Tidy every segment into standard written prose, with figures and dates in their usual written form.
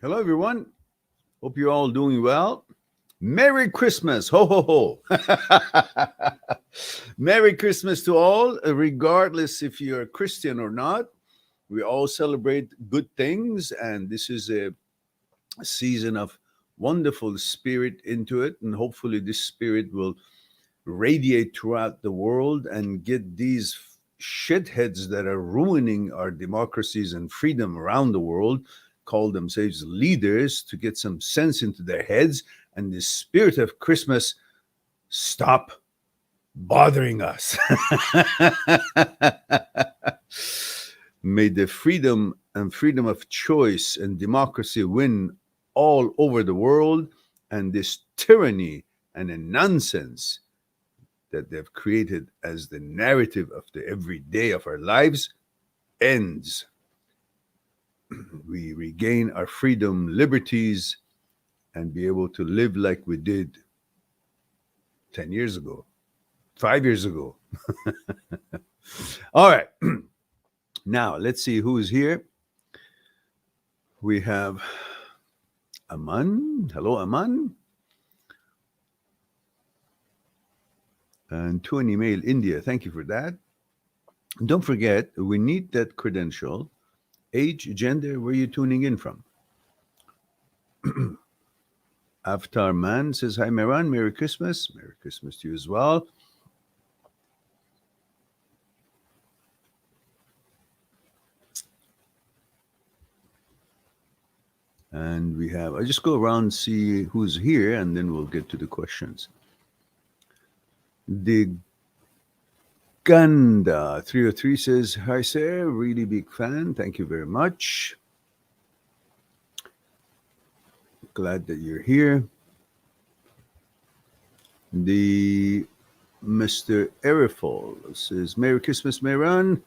Hello, everyone. Hope you're all doing well. Merry Christmas. Ho, ho, ho. Merry Christmas to all, regardless if you're a Christian or not. We all celebrate good things, and this is a season of wonderful spirit into it. And hopefully, this spirit will radiate throughout the world and get these shitheads that are ruining our democracies and freedom around the world, call themselves leaders, to get some sense into their heads, and the spirit of Christmas stop bothering us. May the freedom of choice and democracy win all over the world, and this tyranny and a nonsense that they've created as the narrative of the everyday of our lives ends. We regain our freedom, liberties, and be able to live like we did 10 years ago, 5 years ago. All right. Now, let's see who is here. We have Aman. Hello, Aman. And to an email, India. Thank you for that. Don't forget, we need that credential. Age, gender, where are you tuning in from? Avatar Man says, hi, Meran. Merry Christmas. Merry Christmas to you as well. And we have, I just go around and see who's here, and then we'll get to the questions. The Ganda 303 says, hi, sir. Really big fan. Thank you very much. Glad that you're here. The Mr. Erifol says, Merry Christmas, Meran.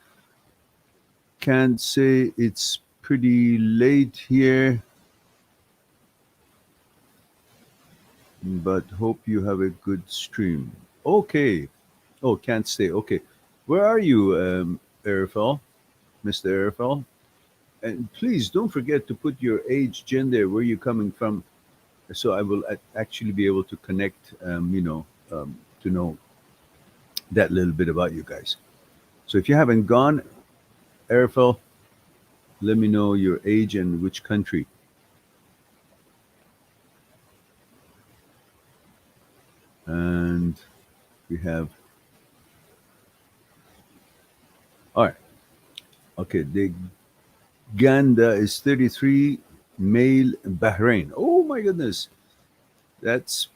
Can't say it's pretty late here, but hope you have a good stream. Okay. Oh, can't stay. Okay. Where are you, Erifol? Mr. Erifol? And please don't forget to put your age, gender, where you're coming from, so I will actually be able to connect, to know that little bit about you guys. So if you haven't gone, Erifel, let me know your age and which country. And we have, all right. Okay, the Ganda is 33, male, Bahrain. Oh my goodness. That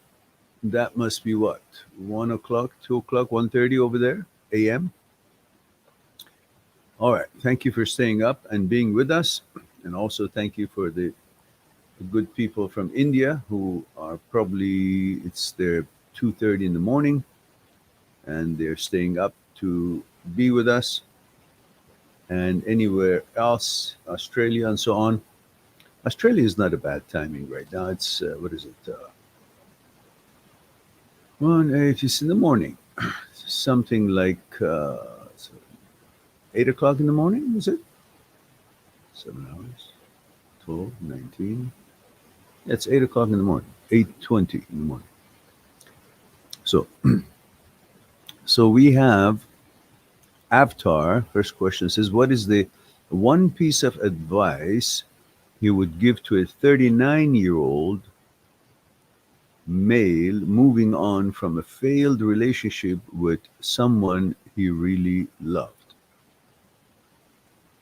must be what? 1 o'clock, 2 o'clock, 1:30 over there, a.m. All right. Thank you for staying up and being with us. And also thank you for the good people from India who are probably, it's their 2:30 in the morning, and they're staying up to be with us. And anywhere else, Australia and so on. Australia is not a bad timing right now. It's, what is it? 1:08 is in the morning. Something like 8 o'clock in the morning, is it? 7 hours. 12, 19. It's 8 o'clock in the morning. 8:20 in the morning. So, so we have Avatar. First question says, what is the one piece of advice you would give to a 39-year-old male moving on from a failed relationship with someone he really loved?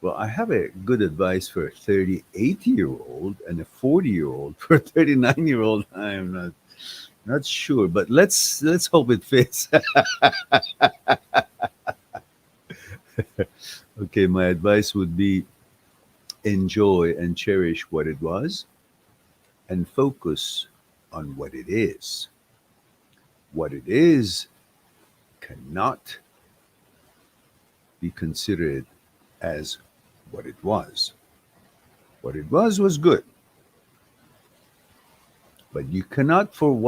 Well, I have a good advice for a 38-year-old and a 40-year-old. For a 39-year-old, I am not sure, but let's hope it fits. Okay, my advice would be enjoy and cherish what it was and focus on what it is. What it is cannot be considered as what it was. What it was good. But you cannot, for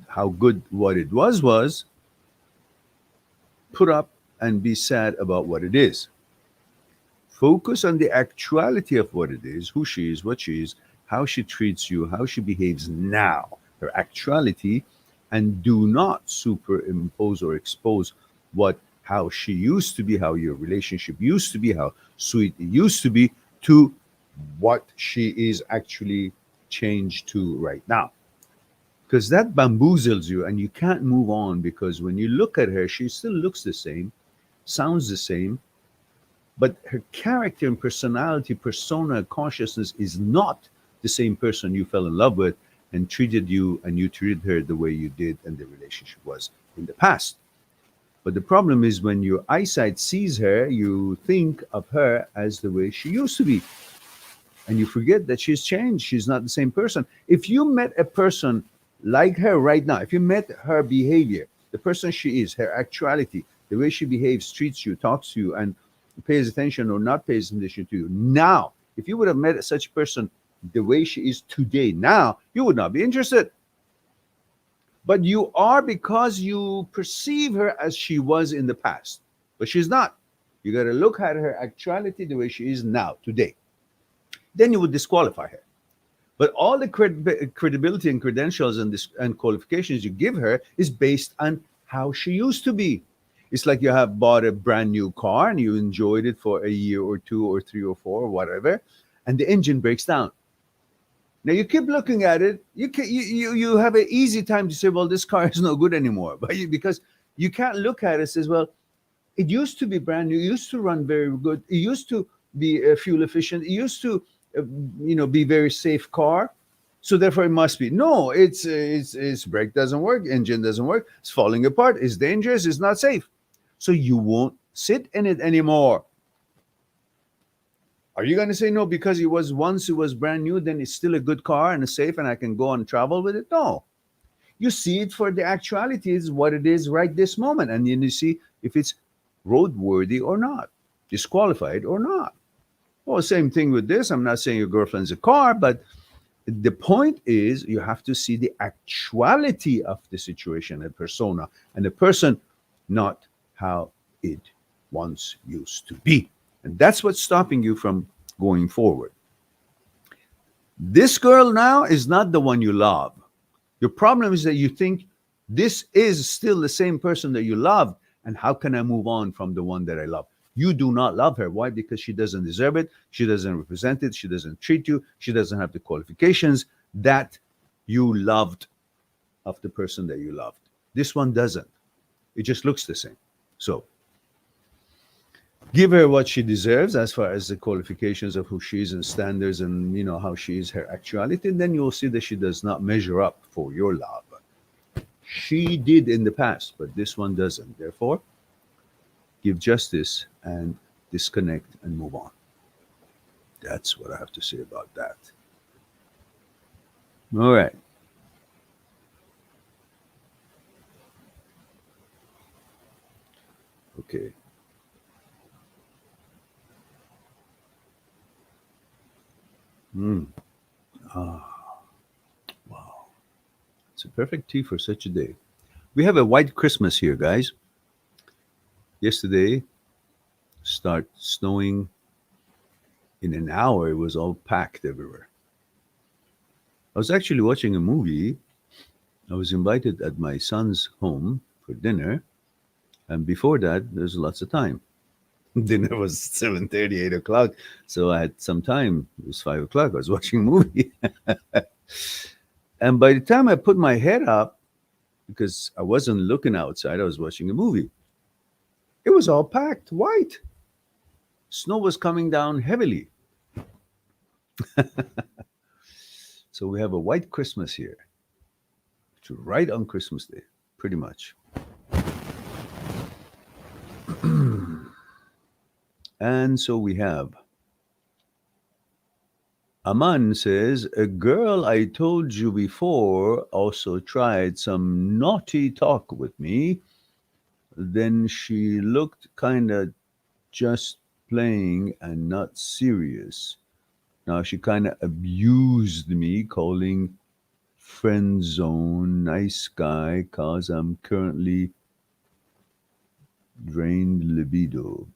how good what it was, put up and be sad about what it is. Focus on the actuality of what it is, who she is, what she is, how she treats you, how she behaves now, her actuality, and do not superimpose or expose how she used to be, how your relationship used to be, how sweet it used to be, to what she is actually changed to right now. Because that bamboozles you and you can't move on, because when you look at her, she still looks the same, sounds the same, but her character and personality, persona, consciousness is not the same person you fell in love with and treated you, and you treated her the way you did and the relationship was in the past. But the problem is, when your eyesight sees her, you think of her as the way she used to be. And you forget that she's changed. She's not the same person. If you met a person like her right now, if you met her behavior, the person she is, her actuality, the way she behaves, treats you, talks to you, and pays attention or not pays attention to you now, if you would have met such a person the way she is today, now, you would not be interested. But you are, because you perceive her as she was in the past. But she's not. You got to look at her actuality the way she is now, today. Then you would disqualify her. But all the credibility and credentials and qualifications you give her is based on how she used to be. It's like you have bought a brand new car and you enjoyed it for a year or two or three or four or whatever, and the engine breaks down. Now you keep looking at it. You have an easy time to say, well, this car is no good anymore, but because you can't look at it and says, well, it used to be brand new. It used to run very good. It used to be fuel efficient. It used to, be very safe car. So therefore, it must be. No, it's brake doesn't work, engine doesn't work. It's falling apart. It's dangerous. It's not safe. So you won't sit in it anymore. Are you going to say no because it was brand new, then it's still a good car and it's safe and I can go and travel with it? No. You see it for the actuality, is what it is right this moment, and then you see if it's roadworthy or not, disqualified or not. Well, same thing with this. I'm not saying your girlfriend's a car, but the point is you have to see the actuality of the situation, a persona, and the person, not how it once used to be. And that's what's stopping you from going forward. This girl now is not the one you love. Your problem is that you think this is still the same person that you loved, and how can I move on from the one that I love? You do not love her. Why? Because she doesn't deserve it. She doesn't represent it. She doesn't treat you. She doesn't have the qualifications that you loved of the person that you loved. This one doesn't. It just looks the same. So give her what she deserves as far as the qualifications of who she is and standards and how she is, her actuality, and then you'll see that she does not measure up for your love. She did in the past, but this one doesn't. Therefore, give justice and disconnect and move on. That's what I have to say about that. All right. Okay. Wow. It's a perfect tea for such a day. We have a white Christmas here, guys. Yesterday, start snowing. In an hour, it was all packed everywhere. I was actually watching a movie. I was invited at my son's home for dinner, and before that, there's lots of time. Dinner was 7:30, 8 o'clock, so I had some time. It was 5 o'clock. I was watching a movie, and by the time I put my head up, because I wasn't looking outside, I was watching a movie. It was all packed, white. Snow was coming down heavily. So we have a white Christmas here, right on Christmas Day, pretty much. And so we have Aman says, a girl I told you before also tried some naughty talk with me. Then she looked kind of just playing and not serious. Now she kind of abused me, calling friend zone nice guy cause I'm currently drained libido.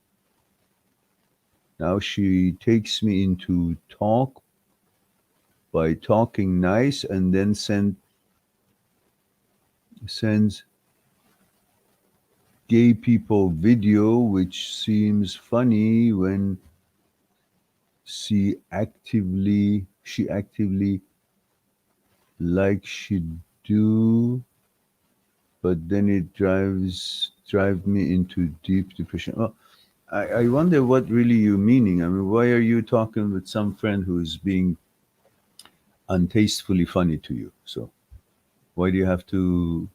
Now she takes me into talk by talking nice and then sends gay people video which seems funny when she actively like she do, but then it drive me into deep depression. Oh, I wonder what really you meaning. I mean, why are you talking with some friend who's being untastefully funny to you? So why do you have to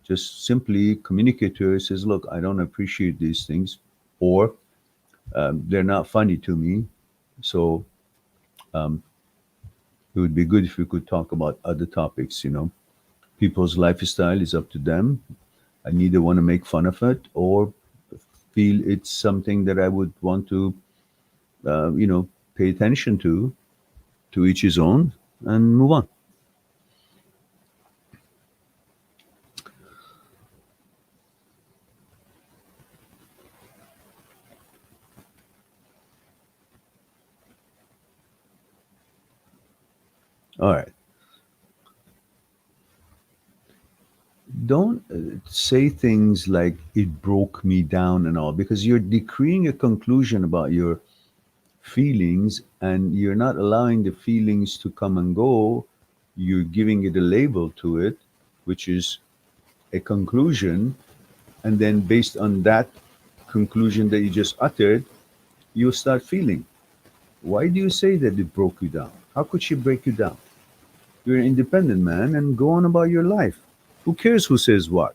just simply communicate to her? Says, look, I don't appreciate these things, or they're not funny to me. So um, it would be good if we could talk about other topics. People's lifestyle is up to them. I neither want to make fun of it or feel it's something that I would want to, pay attention to. To each his own, and move on. All right. Don't say things like it broke me down and all, because you're decreeing a conclusion about your feelings and you're not allowing the feelings to come and go. You're giving it a label to it, which is a conclusion. And then based on that conclusion that you just uttered, you start feeling. Why do you say that it broke you down? How could she break you down? You're an independent man and go on about your life. Who cares who says what?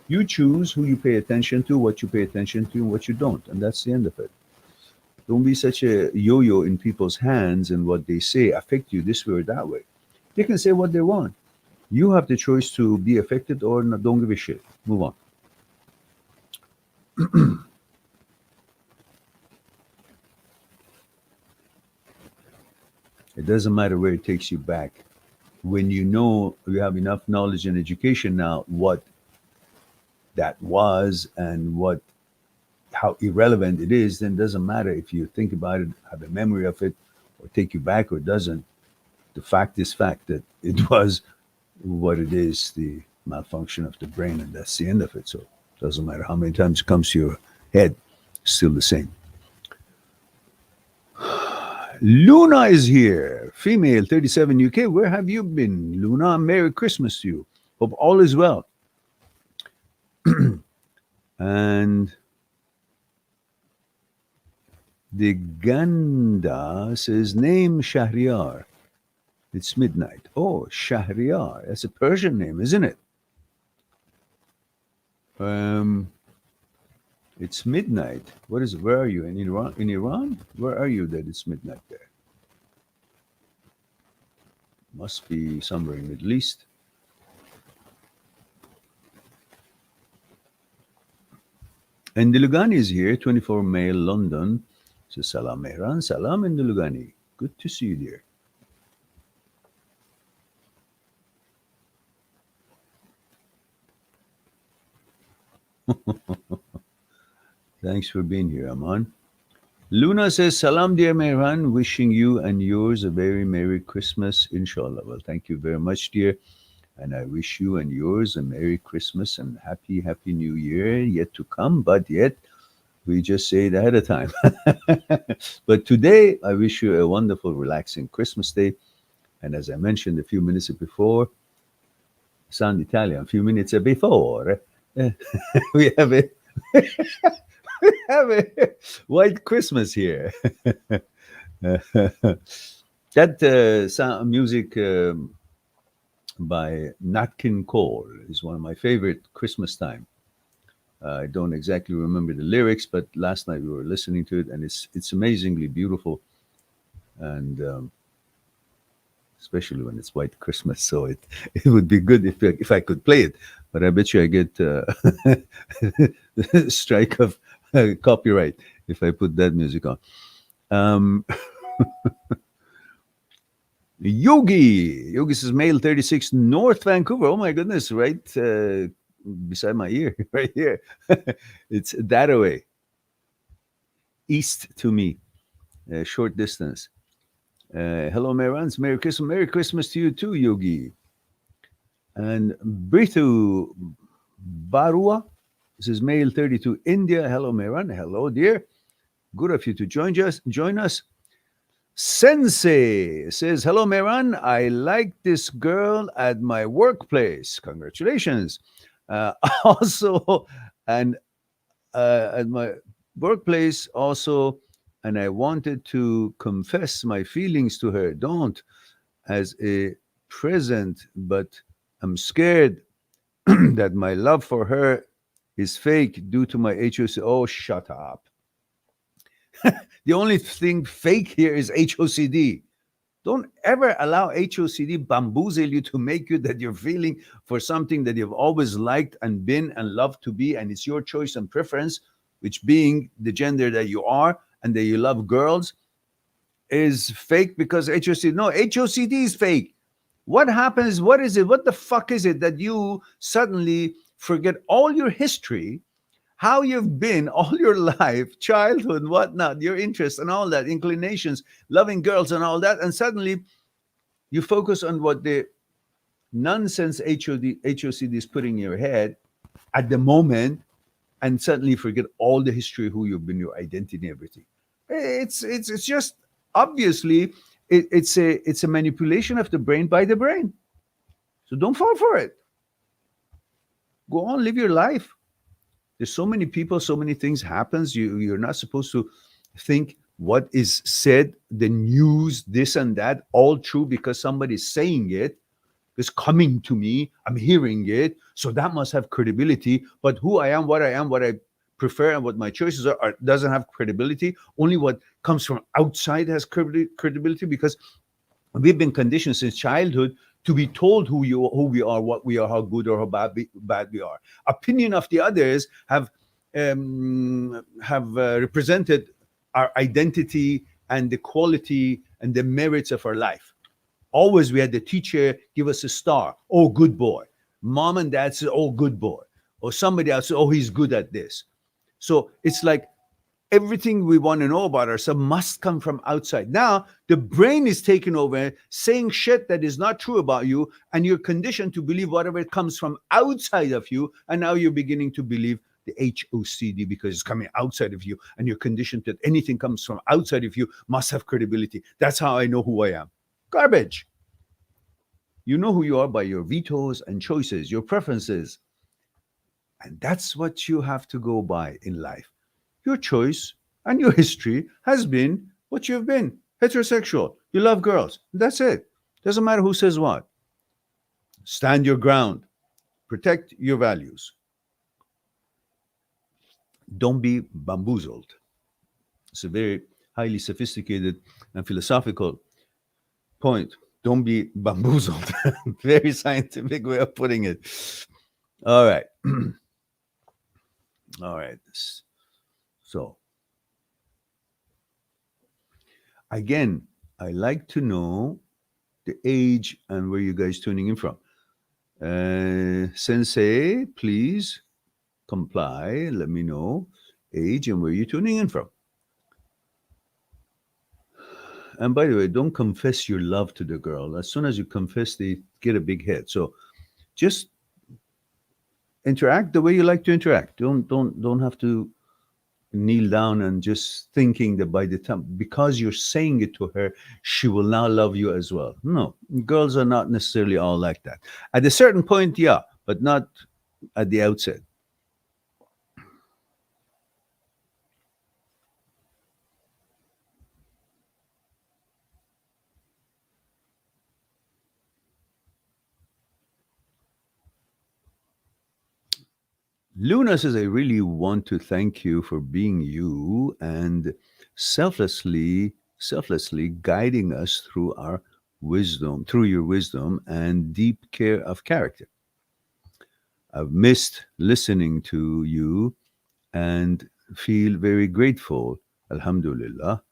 You choose who you pay attention to, what you pay attention to, and what you don't. And that's the end of it. Don't be such a yo yo in people's hands and what they say affect you this way or that way. They can say what they want. You have the choice to be affected or not, don't give a shit. Move on. It doesn't matter where it takes you back. When you have enough knowledge and education now, what that was and what how irrelevant it is, then it doesn't matter if you think about it, have a memory of it, or take you back or doesn't. The fact is fact that it was what it is, the malfunction of the brain, and that's the end of it. So it doesn't matter how many times it comes to your head, still the same. Luna is here, female, 37 UK. Where have you been, Luna? Merry Christmas to you. Hope all is well. And the Ganda says, name Shahriar. It's midnight. Oh, Shahriar. That's a Persian name, isn't it? Um, it's midnight. What is it? Where are you? In Iran? In Iran? Where are you that it's midnight there? Must be somewhere in the Middle East. And Dilugani is here, 24 male, London. So salam Mehran, salam and Dilugani. Good to see you, dear. Thanks for being here, Aman. Luna says, salam, dear Mehran, wishing you and yours a very Merry Christmas, inshallah. Well, thank you very much, dear. And I wish you and yours a Merry Christmas and Happy, Happy New Year yet to come. But yet, we just say it ahead of time. But today, I wish you a wonderful, relaxing Christmas day. And as I mentioned a few minutes before, sound Italian, a few minutes before, we have a have a white Christmas here. That sound music by Nat King Cole is one of my favorite Christmas time. I don't exactly remember the lyrics, but last night we were listening to it, and it's amazingly beautiful, and especially when it's White Christmas. So it would be good if I could play it, but I bet you I get strike of copyright if I put that music on. Um, Yogi says male 36 North Vancouver. Oh my goodness, right beside my ear, right here. It's that away, east to me, short distance. Hello, Merans. Merry Christmas. Merry Christmas to you too, Yogi. And Brithu Barua. This is male 32 India. Hello, Meran. Hello, dear. Good of you to join us. Sensei says, hello, Meran. I like this girl at my workplace. Congratulations. Uh, also, and at my workplace, also, and I wanted to confess my feelings to her. Don't as a present, but I'm scared that my love for her is fake due to my HOC. Oh, shut up. The only thing fake here is HOCD. Don't ever allow HOCD bamboozle you to make you that you're feeling for something that you've always liked and been and loved to be, and it's your choice and preference, which being the gender that you are and that you love girls, is fake because HOCD. No, HOCD is fake. What happens? What is it? What the fuck is it that you suddenly forget all your history, how you've been all your life, childhood, whatnot, your interests and all that, inclinations, loving girls and all that, and suddenly you focus on what the nonsense HOCD is putting in your head at the moment, and suddenly forget all the history, who you've been, your identity, everything. It's just obviously it's a manipulation of the brain by the brain. So don't fall for it. Go on, live your life. There's so many people, so many things happens. You're not supposed to think what is said, the news, this and that, all true because somebody's saying it. It's coming to me. I'm hearing it, so that must have credibility. But who I am, what I prefer, and what my choices are doesn't have credibility. Only what comes from outside has credibility because we've been conditioned since childhood to be told who we are, what we are, how good or how bad we are. Opinion of the others have represented our identity and the quality and the merits of our life. Always we had the teacher give us a star. Oh, good boy. Mom and dad said, oh, good boy. Or somebody else said, oh, he's good at this. So it's like everything we want to know about ourselves must come from outside. Now, the brain is taking over, saying shit that is not true about you, and you're conditioned to believe whatever comes from outside of you. And now you're beginning to believe the HOCD because it's coming outside of you, and you're conditioned that anything comes from outside of you must have credibility. That's how I know who I am. Garbage. You know who you are by your vetoes and choices, your preferences. And that's what you have to go by in life. Your choice and your history has been what you've been, heterosexual. You love girls. That's it. Doesn't matter who says what. Stand your ground. Protect your values. Don't be bamboozled. It's a very highly sophisticated and philosophical point. Don't be bamboozled. Very scientific way of putting it. All right. All right. So, again, I like to know the age and where you guys tuning in from. Sensei, please comply. Let me know age and where you're tuning in from. And by the way, don't confess your love to the girl. As soon as you confess, they get a big head. So just interact the way you like to interact. Don't have to kneel down and just thinking that by the time, because you're saying it to her, she will now love you as well. No, girls are not necessarily all like that. At a certain point, yeah, but not at the outset. Luna says, I really want to thank you for being you and selflessly guiding us through our wisdom, through your wisdom and deep care of character. I've missed listening to you and feel very grateful. Alhamdulillah.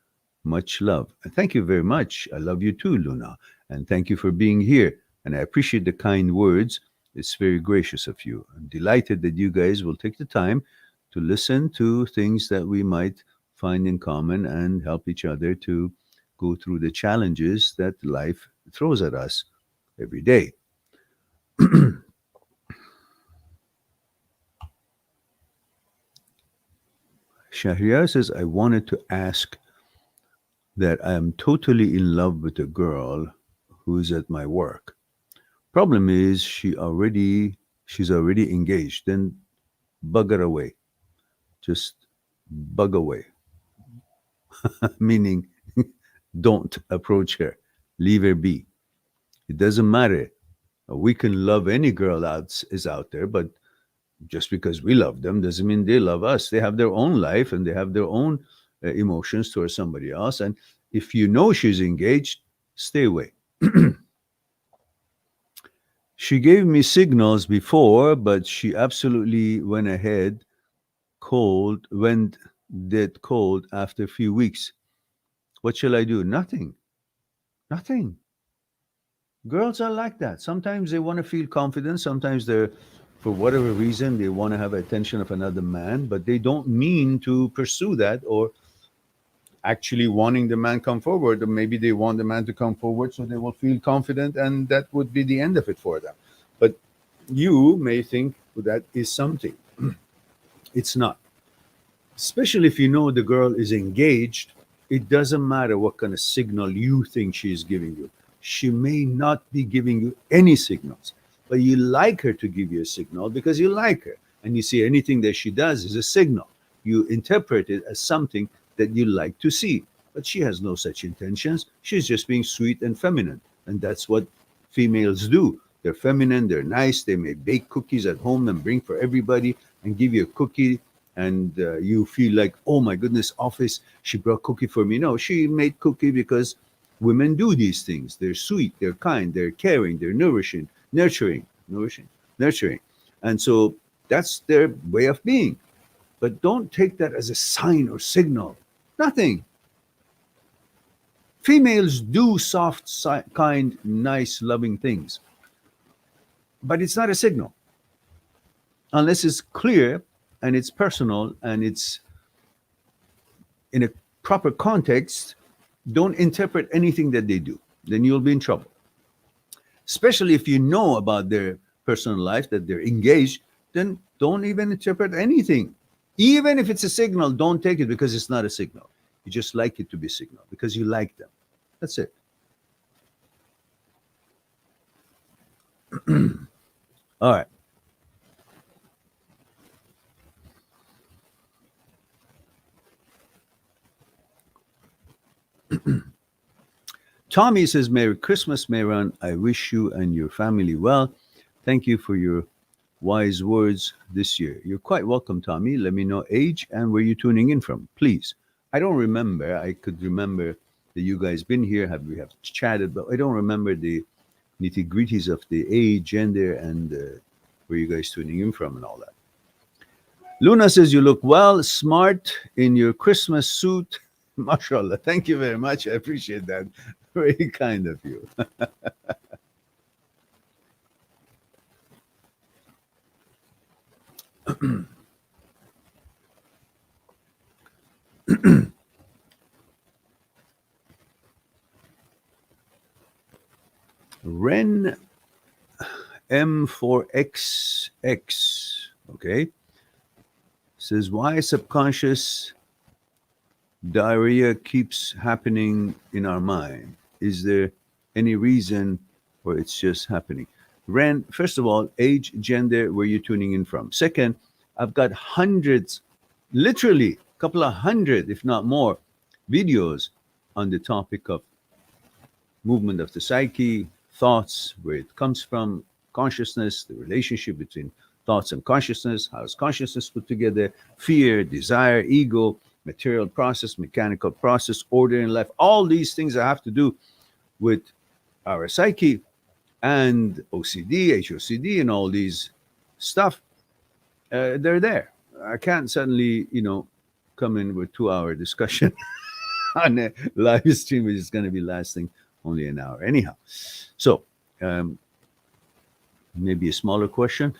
Much love. And thank you very much. I love you too, Luna. And thank you for being here. And I appreciate the kind words. It's very gracious of you. I'm delighted that you guys will take the time to listen to things that we might find in common and help each other to go through the challenges that life throws at us every day. Shahriar says, I wanted to ask that I am totally in love with a girl who's at my work. Problem is she's already engaged. Then bug her away. Just bug away. Meaning don't approach her. Leave her be. It doesn't matter. We can love any girl is out there, but just because we love them doesn't mean they love us. They have their own life and they have their own emotions towards somebody else. And if you know she's engaged, stay away. She gave me signals before, but she absolutely went dead cold after a few weeks. What shall I do? Nothing. Nothing. Girls are like that. Sometimes they want to feel confident. Sometimes they're, for whatever reason, they want to have attention of another man, but they don't mean to pursue that or actually wanting the man come forward. Or maybe they want the man to come forward so they will feel confident, and that would be the end of it for them. But you may think that is something. It's not. Especially if you know the girl is engaged, it doesn't matter what kind of signal you think she is giving you. She may not be giving you any signals, but you like her to give you a signal because you like her. And you see anything that she does is a signal. You interpret it as something that you like to see. But she has no such intentions. She's just being sweet and feminine. And that's what females do. They're feminine, they're nice, they may bake cookies at home and bring for everybody and give you a cookie. And you feel like, oh my goodness, office, she brought cookie for me. No, she made cookie because women do these things. They're sweet, they're kind, they're caring, they're nurturing. And so that's their way of being. But don't take that as a sign or signal. Nothing. Females do soft, kind, nice, loving things. But it's not a signal. Unless it's clear and it's personal and it's in a proper context, don't interpret anything that they do. Then you'll be in trouble. Especially if you know about their personal life, that they're engaged, then don't even interpret anything. Even if it's a signal, don't take it because it's not a signal. You just like it to be a signal because you like them. That's it. All right. Tommy says, Merry Christmas, Mehran. I wish you and your family well. Thank you for your wise words this year. You're quite welcome, Tommy. Let me know age and where you're tuning in from, please. I don't remember. I could remember that you guys been here, we have chatted, but I don't remember the nitty-gritties of the age, gender, and where you guys tuning in from and all that. Luna says, you look well, smart in your Christmas suit. MashaAllah. Thank you very much. I appreciate that. Very kind of you. Ren M4XX, okay, says, why subconscious diarrhea keeps happening in our mind? Is there any reason or it's just happening? Ren, first of all, age, gender, where you're tuning in from. Second, I've got hundreds, literally a couple of hundred, if not more, videos on the topic of movement of the psyche, thoughts, where it comes from, consciousness, the relationship between thoughts and consciousness, how is consciousness put together, fear, desire, ego, material process, mechanical process, order in life, all these things that have to do with our psyche and OCD, HOCD, and all these stuff, they're there. I can't suddenly, come in with 2-hour discussion on a live stream, which is going to be lasting only an hour anyhow. So, maybe a smaller question.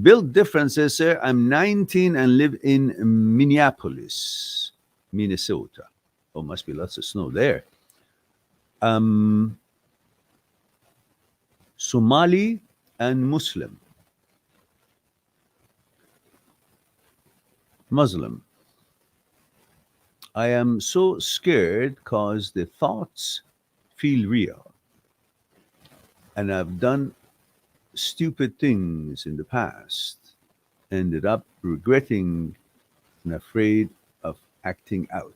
Build differences, sir. I'm 19 and live in Minneapolis, Minnesota. Oh, must be lots of snow there. Um, Somali and Muslim. I am so scared because the thoughts feel real, and I've done stupid things in the past, ended up regretting and afraid of acting out.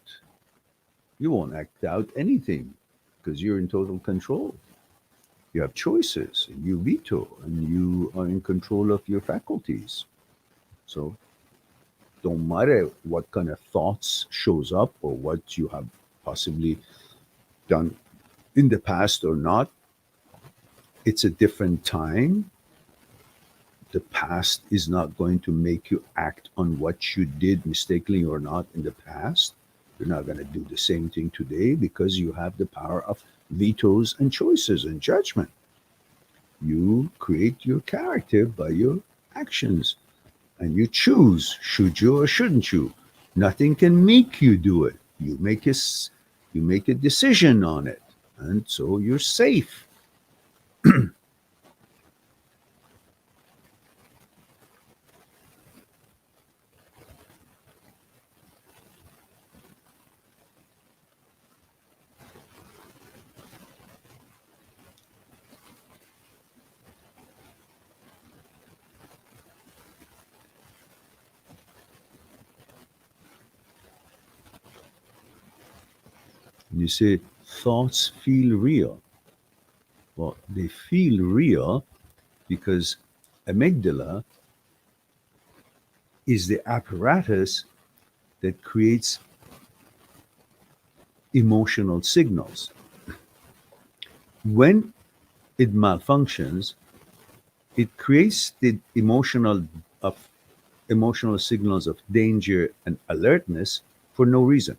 You won't act out anything because you're in total control. You have choices, and you veto, and you are in control of your faculties. So don't matter what kind of thoughts shows up or what you have possibly done in the past or not. It's a different time. The past is not going to make you act on what you did mistakenly or not in the past. You're not going to do the same thing today because you have the power of vetoes and choices and judgment. You create your character by your actions, and you choose should you or shouldn't you. Nothing can make you do it. You make a decision on it, and so you're safe. You say thoughts feel real. Well, they feel real because amygdala is the apparatus that creates emotional signals. When it malfunctions, it creates the of emotional signals of danger and alertness for no reason,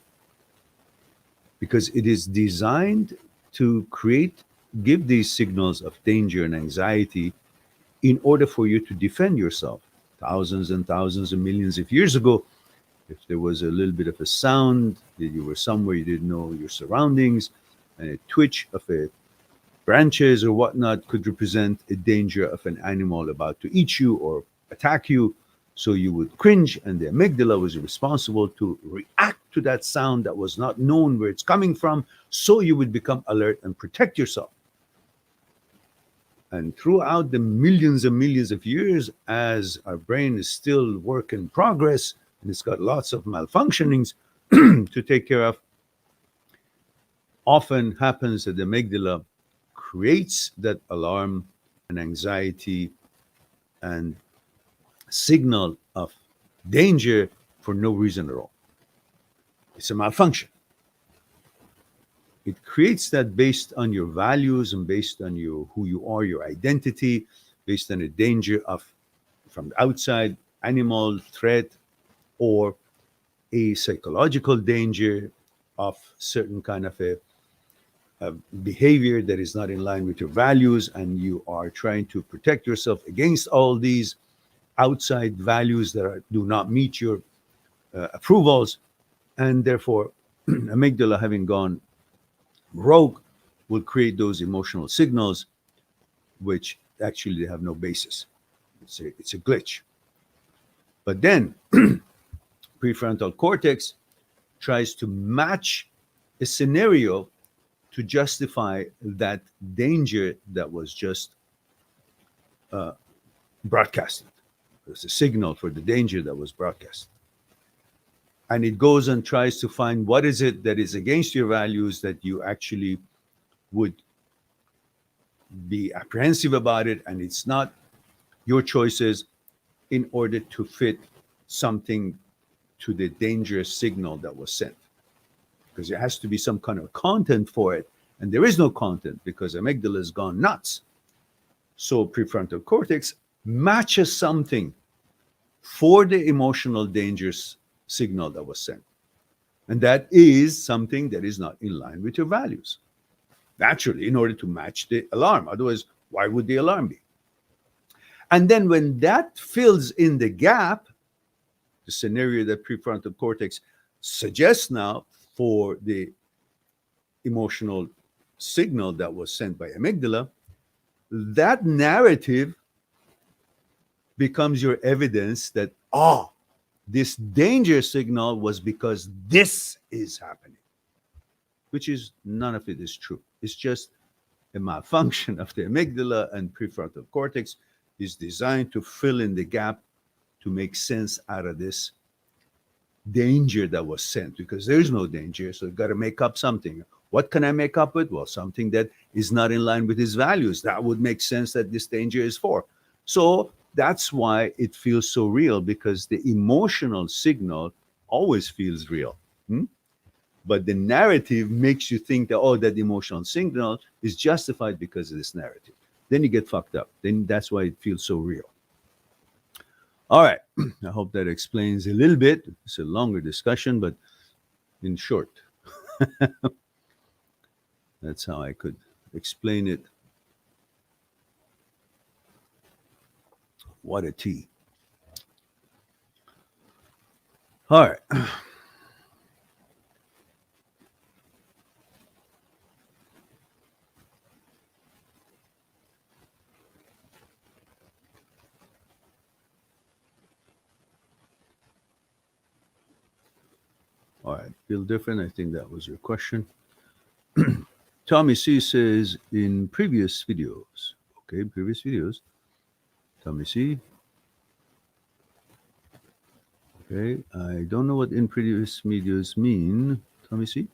because it is designed to give these signals of danger and anxiety in order for you to defend yourself. Thousands and thousands and millions of years ago, if there was a little bit of a sound that you were somewhere you didn't know your surroundings, and a twitch of a branches or whatnot could represent a danger of an animal about to eat you or attack you. So you would cringe, and the amygdala was responsible to react to that sound that was not known where it's coming from. So you would become alert and protect yourself. And throughout the millions and millions of years, as our brain is still work in progress and it's got lots of malfunctionings to take care of, often happens that the amygdala creates that alarm and anxiety and signal of danger for no reason at all. It's a malfunction. It creates that based on your values and based on who you are, your identity, based on a danger of from the outside, animal threat, or a psychological danger of certain kind of a behavior that is not in line with your values, and you are trying to protect yourself against all these outside values that do not meet your approvals, and therefore amygdala having gone rogue will create those emotional signals which actually they have no basis. It's a glitch. But then prefrontal cortex tries to match a scenario to justify that danger that was just broadcasted. There's a signal for the danger that was broadcast. And it goes and tries to find what is it that is against your values that you actually would be apprehensive about it, and it's not your choices, in order to fit something to the dangerous signal that was sent. Because there has to be some kind of content for it, and there is no content because amygdala has gone nuts. So prefrontal cortex matches something for the emotional dangerous signal that was sent. And that is something that is not in line with your values. Naturally, in order to match the alarm. Otherwise, why would the alarm be? And then when that fills in the gap, the scenario that prefrontal cortex suggests now for the emotional signal that was sent by amygdala, that narrative becomes your evidence that, this danger signal was because this is happening, which is none of it is true. It's just a malfunction of the amygdala, and prefrontal cortex is designed to fill in the gap to make sense out of this danger that was sent, because there's no danger, so you've got to make up something. What can I make up with? Well, something that is not in line with his values. That would make sense that this danger is for. So that's why it feels so real, because the emotional signal always feels real. But the narrative makes you think that, that emotional signal is justified because of this narrative. Then you get fucked up. Then that's why it feels so real. All right. I hope that explains a little bit. It's a longer discussion, but in short, that's how I could explain it. What a tea. All right. All right. Feel different? I think that was your question. Tommy C says, in previous videos. Okay, previous videos. Tommy C. Okay, I don't know what in previous videos mean. Tommy C.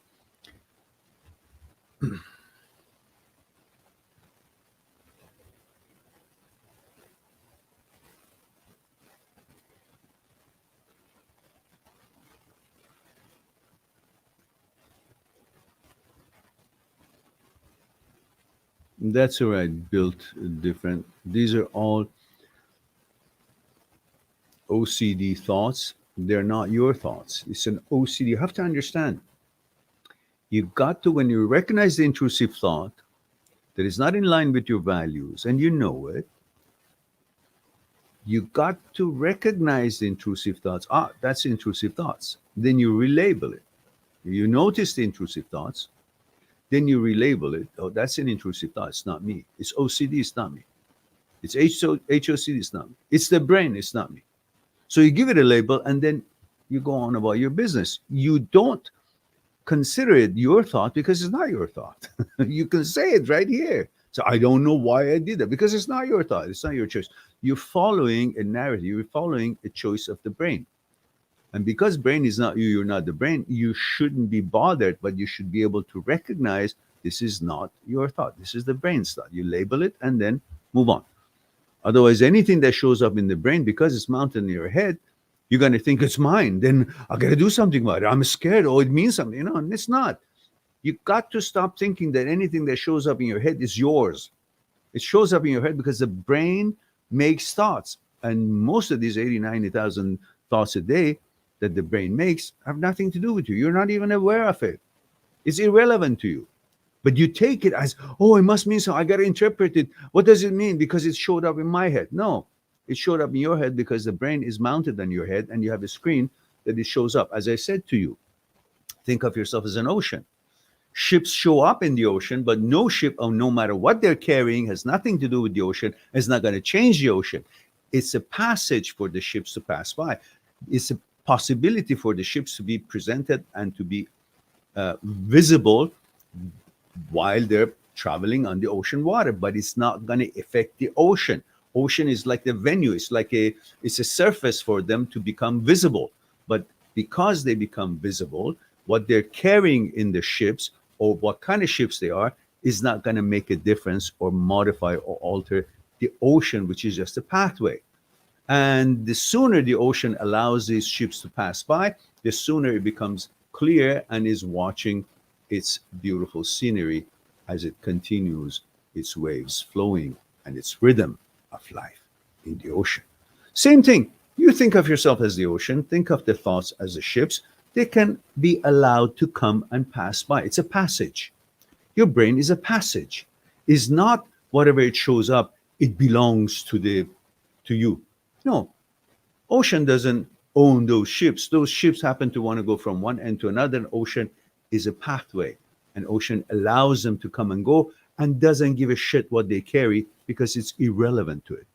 That's all right. Built different. These are all OCD thoughts. They're not your thoughts. It's an OCD. You have to understand. You've got to, when you recognize the intrusive thought that is not in line with your values, and you know it, you got to recognize the intrusive thoughts. That's intrusive thoughts. Then you relabel it. You notice the intrusive thoughts. Then you relabel it. Oh, that's an intrusive thought. It's not me. It's OCD. It's not me. It's HOCD. It's not me. It's the brain. It's not me. So you give it a label, and then you go on about your business. You don't consider it your thought because it's not your thought. You can say it right here. So I don't know why I did that, because it's not your thought. It's not your choice. You're following a narrative. You're following a choice of the brain. And because brain is not you, you're not the brain, you shouldn't be bothered, but you should be able to recognize this is not your thought. This is the brain's thought. You label it and then move on. Otherwise, anything that shows up in the brain, because it's mounted in your head, you're going to think it's mine. Then I got to do something about it. I'm scared. Oh, it means something, and it's not. You got to stop thinking that anything that shows up in your head is yours. It shows up in your head because the brain makes thoughts. And most of these 80, 90,000 thoughts a day that the brain makes have nothing to do with you. You're not even aware of it. It's irrelevant to you. But you take it as, it must mean so. I got to interpret it. What does it mean? Because it showed up in my head. No, it showed up in your head because the brain is mounted on your head and you have a screen that it shows up. As I said to you, think of yourself as an ocean. Ships show up in the ocean, but no ship, no matter what they're carrying, has nothing to do with the ocean. It's not going to change the ocean. It's a passage for the ships to pass by. It's a possibility for the ships to be presented and to be visible while they're traveling on the ocean water, but it's not going to affect the ocean. Ocean is like the venue. It's like it's a surface for them to become visible. But because they become visible, what they're carrying in the ships, or what kind of ships they are, is not going to make a difference or modify or alter the ocean, which is just a pathway. And the sooner the ocean allows these ships to pass by, the sooner it becomes clear and is watching its beautiful scenery as it continues its waves flowing and its rhythm of life in the ocean. Same thing. You think of yourself as the ocean, think of the thoughts as the ships. They can be allowed to come and pass by. It's a passage. Your brain is a passage. It's not whatever it shows up, it belongs to you. No. Ocean doesn't own those ships. Those ships happen to want to go from one end to another. Ocean is a pathway, An ocean allows them to come and go and doesn't give a shit what they carry because it's irrelevant to it.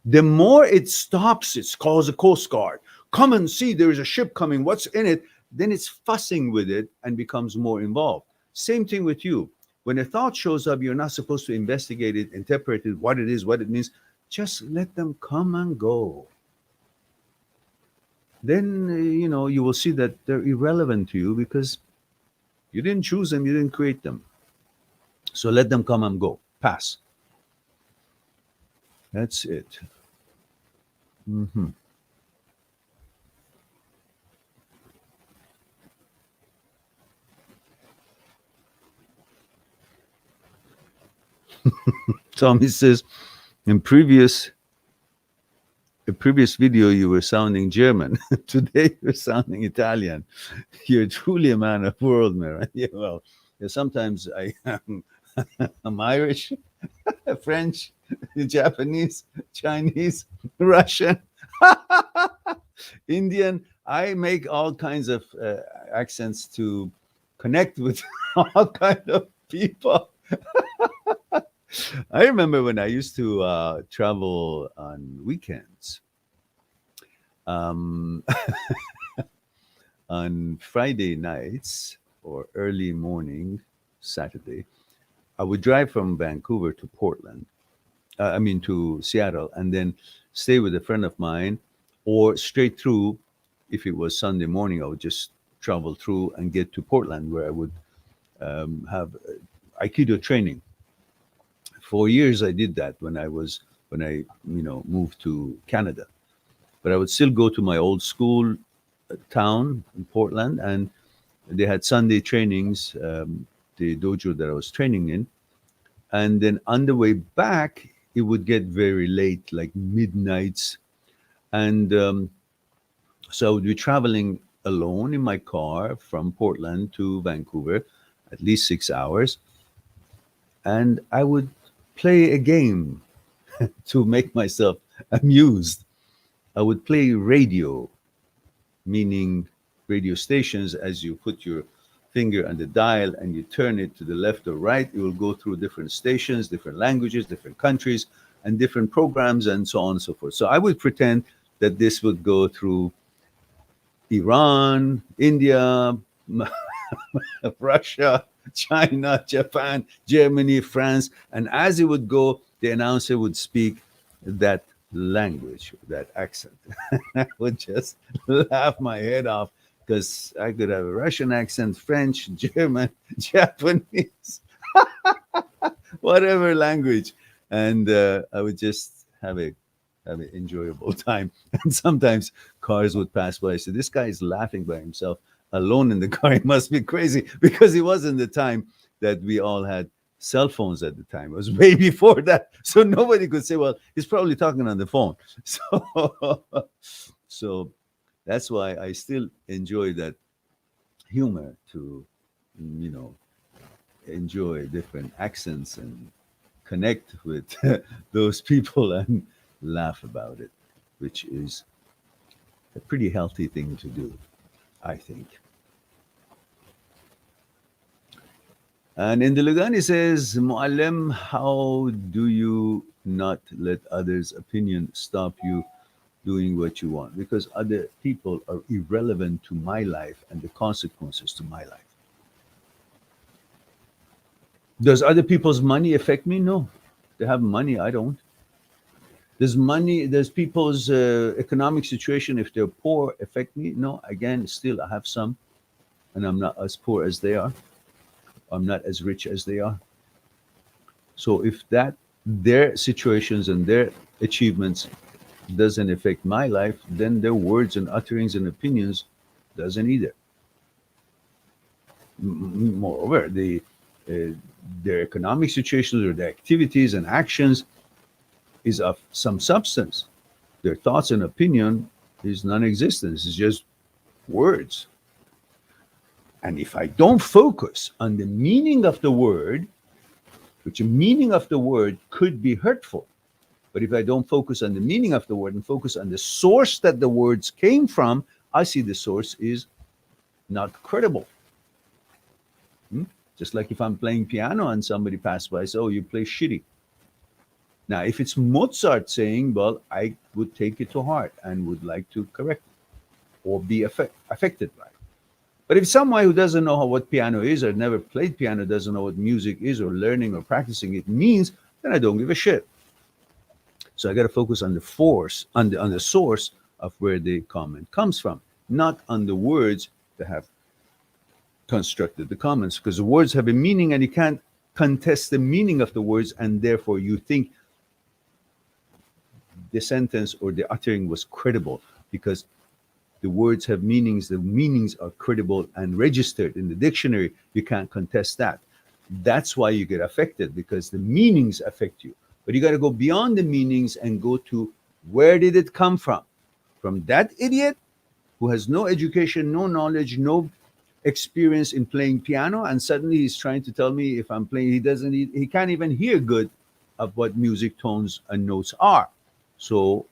The more it stops, it calls a Coast Guard. Come and see, there is a ship coming. What's in it? Then it's fussing with it and becomes more involved. Same thing with you. When a thought shows up, you're not supposed to investigate it, interpret it, what it is, what it means. Just let them come and go. Then, you will see that they're irrelevant to you because you didn't choose them, you didn't create them. So let them come and go. Pass. That's it. Mm-hmm. Tommy says, in previous video, you were sounding German. Today, you're sounding Italian. You're truly a man of world, man. Yeah, well, sometimes I am. I'm Irish, French, Japanese, Chinese, Russian, Indian. I make all kinds of accents to connect with all kinds of people. I remember when I used to travel on weekends. On Friday nights or early morning, Saturday, I would drive from Vancouver to Portland. To Seattle, and then stay with a friend of mine, or straight through. If it was Sunday morning, I would just travel through and get to Portland, where I would have Aikido training. For years, I did that when I moved to Canada. But I would still go to my old school town in Portland, and they had Sunday trainings, the dojo that I was training in. And then on the way back, it would get very late, like midnights. And so I would be traveling alone in my car from Portland to Vancouver, at least 6 hours. And I would play a game to make myself amused. I would play radio, meaning radio stations. As you put your finger on the dial and you turn it to the left or right, it will go through different stations, different languages, different countries, and different programs, and so on and so forth. So I would pretend that this would go through Iran, India, Russia, China, Japan, Germany, France. And as it would go, the announcer would speak that language, that accent. I would just laugh my head off because I could have a Russian accent, French, German, Japanese, whatever language. And I would just have an enjoyable time. And sometimes cars would pass by. So this guy is laughing by himself alone in the car. He must be crazy, because it wasn't the time that we all had cell phones at the time. It was way before that. So nobody could say, well, he's probably talking on the phone. So that's why I still enjoy that humor, to, enjoy different accents and connect with those people and laugh about it, which is a pretty healthy thing to do, I think. And in the Lugani says, Mu'allim, how do you not let others' opinion stop you doing what you want? Because other people are irrelevant to my life and the consequences to my life. Does other people's money affect me? No. They have money, I don't. Does people's economic situation, if they're poor, affect me? No. Again, still I have some, and I'm not as poor as they are. I'm not as rich as they are. So if their situations and their achievements doesn't affect my life, then their words and utterings and opinions doesn't either. Moreover, their economic situations or their activities and actions is of some substance. Their thoughts and opinion is non-existent. It's just words. And if I don't focus on the meaning of the word, which the meaning of the word could be hurtful, but if I don't focus on the meaning of the word and focus on the source that the words came from, I see the source is not credible. Just like if I'm playing piano and somebody passed by, say, "Oh, you play shitty." Now, if it's Mozart saying, well, I would take it to heart and would like to correct it or be affected by it. But if someone who doesn't know what piano is or never played piano, doesn't know what music is or learning or practicing it means, then I don't give a shit. So I got to focus on the force, on the source of where the comment comes from, not on the words that have constructed the comments, because the words have a meaning and you can't contest the meaning of the words, and therefore you think the sentence or the uttering was credible because the words have meanings, the meanings are credible and registered in the dictionary. You can't contest that. That's why you get affected, because the meanings affect you. But you got to go beyond the meanings and go to, where did it come from? From that idiot who has no education, no knowledge, no experience in playing piano, and suddenly he's trying to tell me if I'm playing, he can't even hear good of what music tones and notes are. So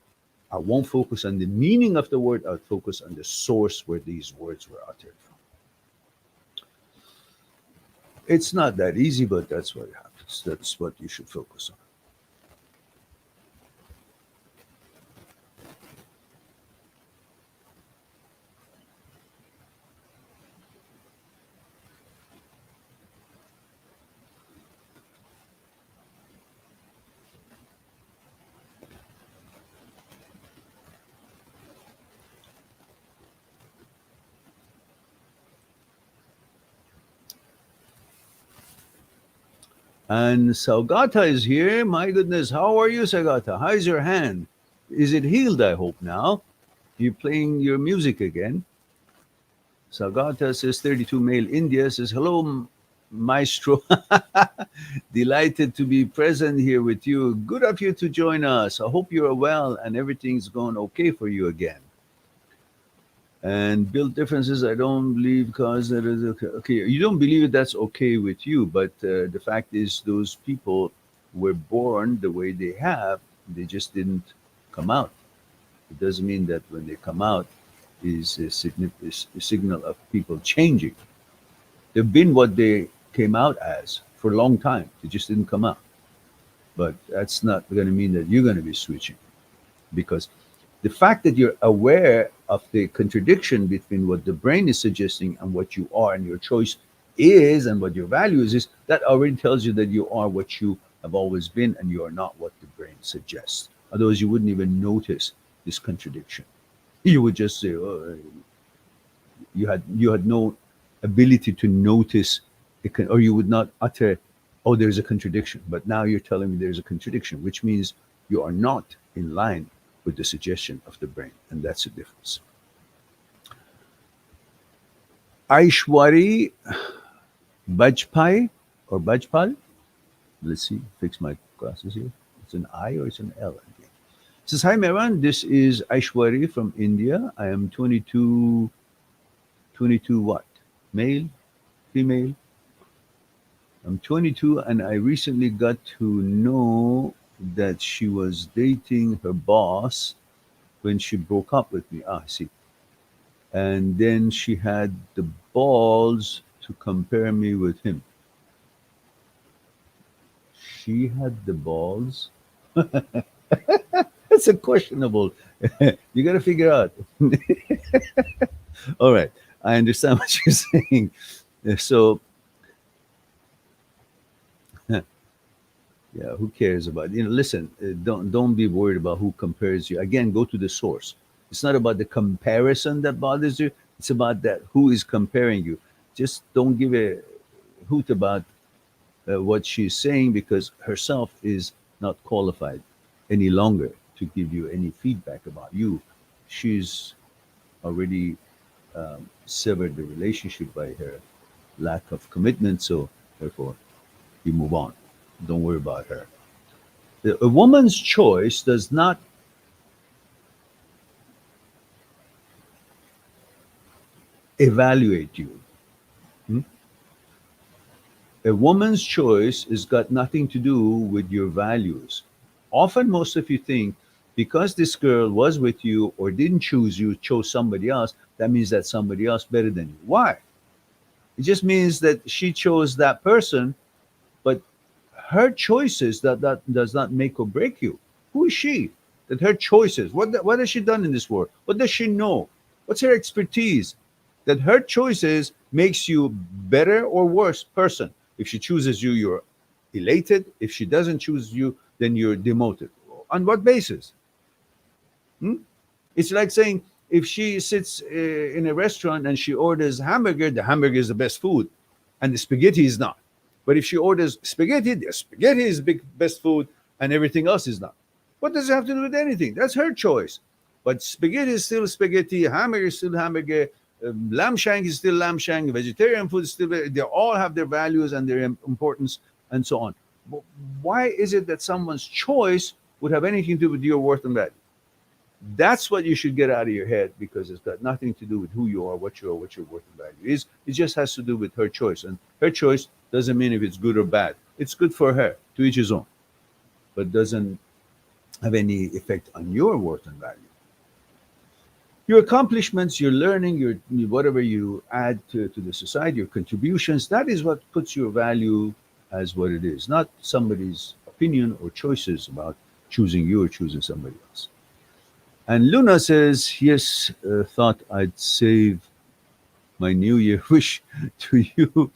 I won't focus on the meaning of the word. I'll focus on the source where these words were uttered from. It's not that easy, but that's what happens. That's what you should focus on. And Saugata is here. My goodness, how are you, Saugata? How's your hand? Is it healed, I hope now? You're playing your music again. Saugata says 32 male India says, hello, maestro. Delighted to be present here with you. Good of you to join us. I hope you're well and everything's going okay for you again. And build differences, I don't believe, because that is okay. Okay, you don't believe that's okay with you, but the fact is, those people were born the way they have. They just didn't come out. It doesn't mean that when they come out is a signal of people changing. They've been what they came out as for a long time. They just didn't come out. But that's not going to mean that you're going to be switching, because the fact that you're aware of the contradiction between what the brain is suggesting and what you are and your choice is and what your values is, that already tells you that you are what you have always been and you are not what the brain suggests. Otherwise, you wouldn't even notice this contradiction. You would just say, oh, you had no ability to notice it, or you would not utter, oh, there's a contradiction. But now you're telling me there's a contradiction, which means you are not in line with the suggestion of the brain, and that's the difference. Aishwari Bajpai or Bajpal. Let's see, fix my glasses here. It's an I or it's an L? It says, hi, Meran. This is Aishwari from India. I am 22 what? Male? Female? I'm 22 and I recently got to know that she was dating her boss when she broke up with me. I see. And then she had the balls to compare me with him. She had the balls. That's a questionable. You got to figure out. All right, I understand what you're saying. So, yeah, who cares about, listen, don't be worried about who compares you. Again, go to the source. It's not about the comparison that bothers you. It's about that who is comparing you. Just don't give a hoot about what she's saying, because herself is not qualified any longer to give you any feedback about you. She's already severed the relationship by her lack of commitment, so therefore you move on. Don't worry about her. A woman's choice does not evaluate you. Hmm? A woman's choice has got nothing to do with your values. Often, most of you think because this girl was with you or didn't choose you, chose somebody else, that means that somebody else better than you. Why? It just means that she chose that person, but her choices that does not make or break you. Who is she? That her choices. What has she done in this world? What does she know? What's her expertise? That her choices makes you better or worse person. If she chooses you, you're elated. If she doesn't choose you, then you're demoted. On what basis? Hmm? It's like saying if she sits in a restaurant and she orders hamburger, the hamburger is the best food, and the spaghetti is not. But if she orders spaghetti, the spaghetti is big best food, and everything else is not. What does it have to do with anything? That's her choice. But spaghetti is still spaghetti, hamburger is still hamburger, lamb shank is still lamb shank, vegetarian food is still. They all have their values and their importance and so on. But why is it that someone's choice would have anything to do with your worth and value? That's what you should get out of your head, because it's got nothing to do with who you are, what you are, what your worth and value is. It just has to do with her choice. And her choice doesn't mean if it's good or bad. It's good for her, to each his own, but doesn't have any effect on your worth and value. Your accomplishments, your learning, your whatever you add to the society, your contributions, that is what puts your value as what it is, not somebody's opinion or choices about choosing you or choosing somebody else. And Luna says, yes, thought I'd save my New Year wish to you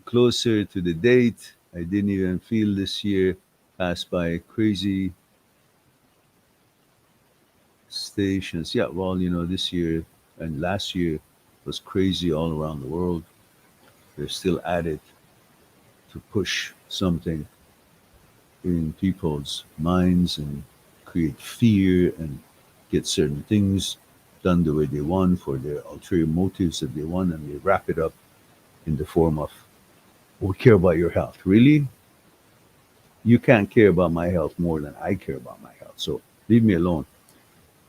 closer to the date. I didn't even feel this year pass by crazy stations. Yeah, well, this year and last year was crazy all around the world. They're still at it to push something in people's minds and create fear and get certain things done the way they want for their ulterior motives that they want, and they wrap it up in the form of, we care about your health. Really? You can't care about my health more than I care about my health. So leave me alone.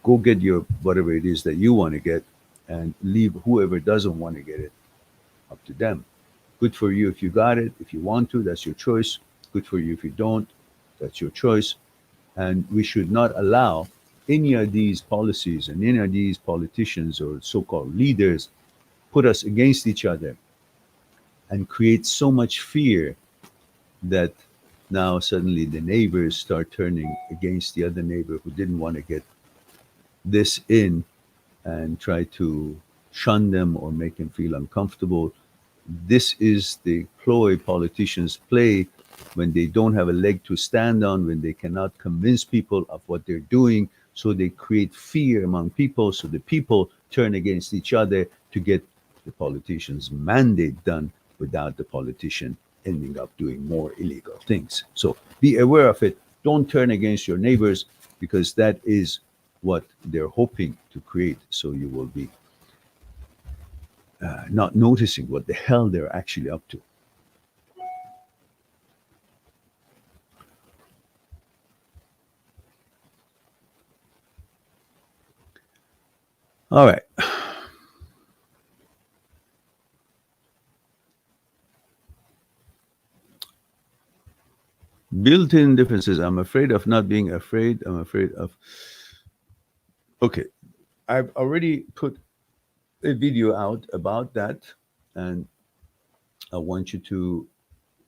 Go get your whatever it is that you want to get, and leave whoever doesn't want to get it up to them. Good for you if you got it. If you want to, that's your choice. Good for you if you don't, that's your choice. And we should not allow any of these policies and any of these politicians or so-called leaders put us against each other and create so much fear that now suddenly the neighbors start turning against the other neighbor who didn't want to get this in, and try to shun them or make them feel uncomfortable. This is the ploy politicians play when they don't have a leg to stand on, when they cannot convince people of what they're doing. So they create fear among people, so the people turn against each other to get the politician's mandate done without the politician ending up doing more illegal things. So be aware of it. Don't turn against your neighbors, because that is what they're hoping to create. So you will be not noticing what the hell they're actually up to. All right. Built-in differences. I'm afraid of not being afraid. I'm afraid of. Okay. I've already put a video out about that, and I want you to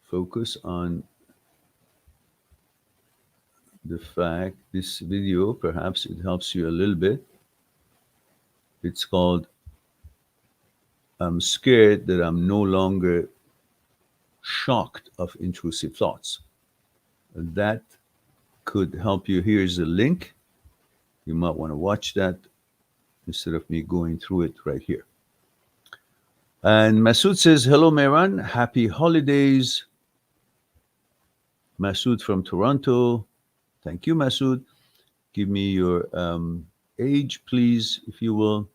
focus on the fact this video, perhaps it helps you a little bit. It's called I'm Scared That I'm No Longer Shocked of Intrusive Thoughts. That could help you. Here's a link. You might want to watch that instead of me going through it right here. And Masood says, hello, Mehran. Happy holidays. Masood from Toronto. Thank you, Masood. Give me your age, please, if you will.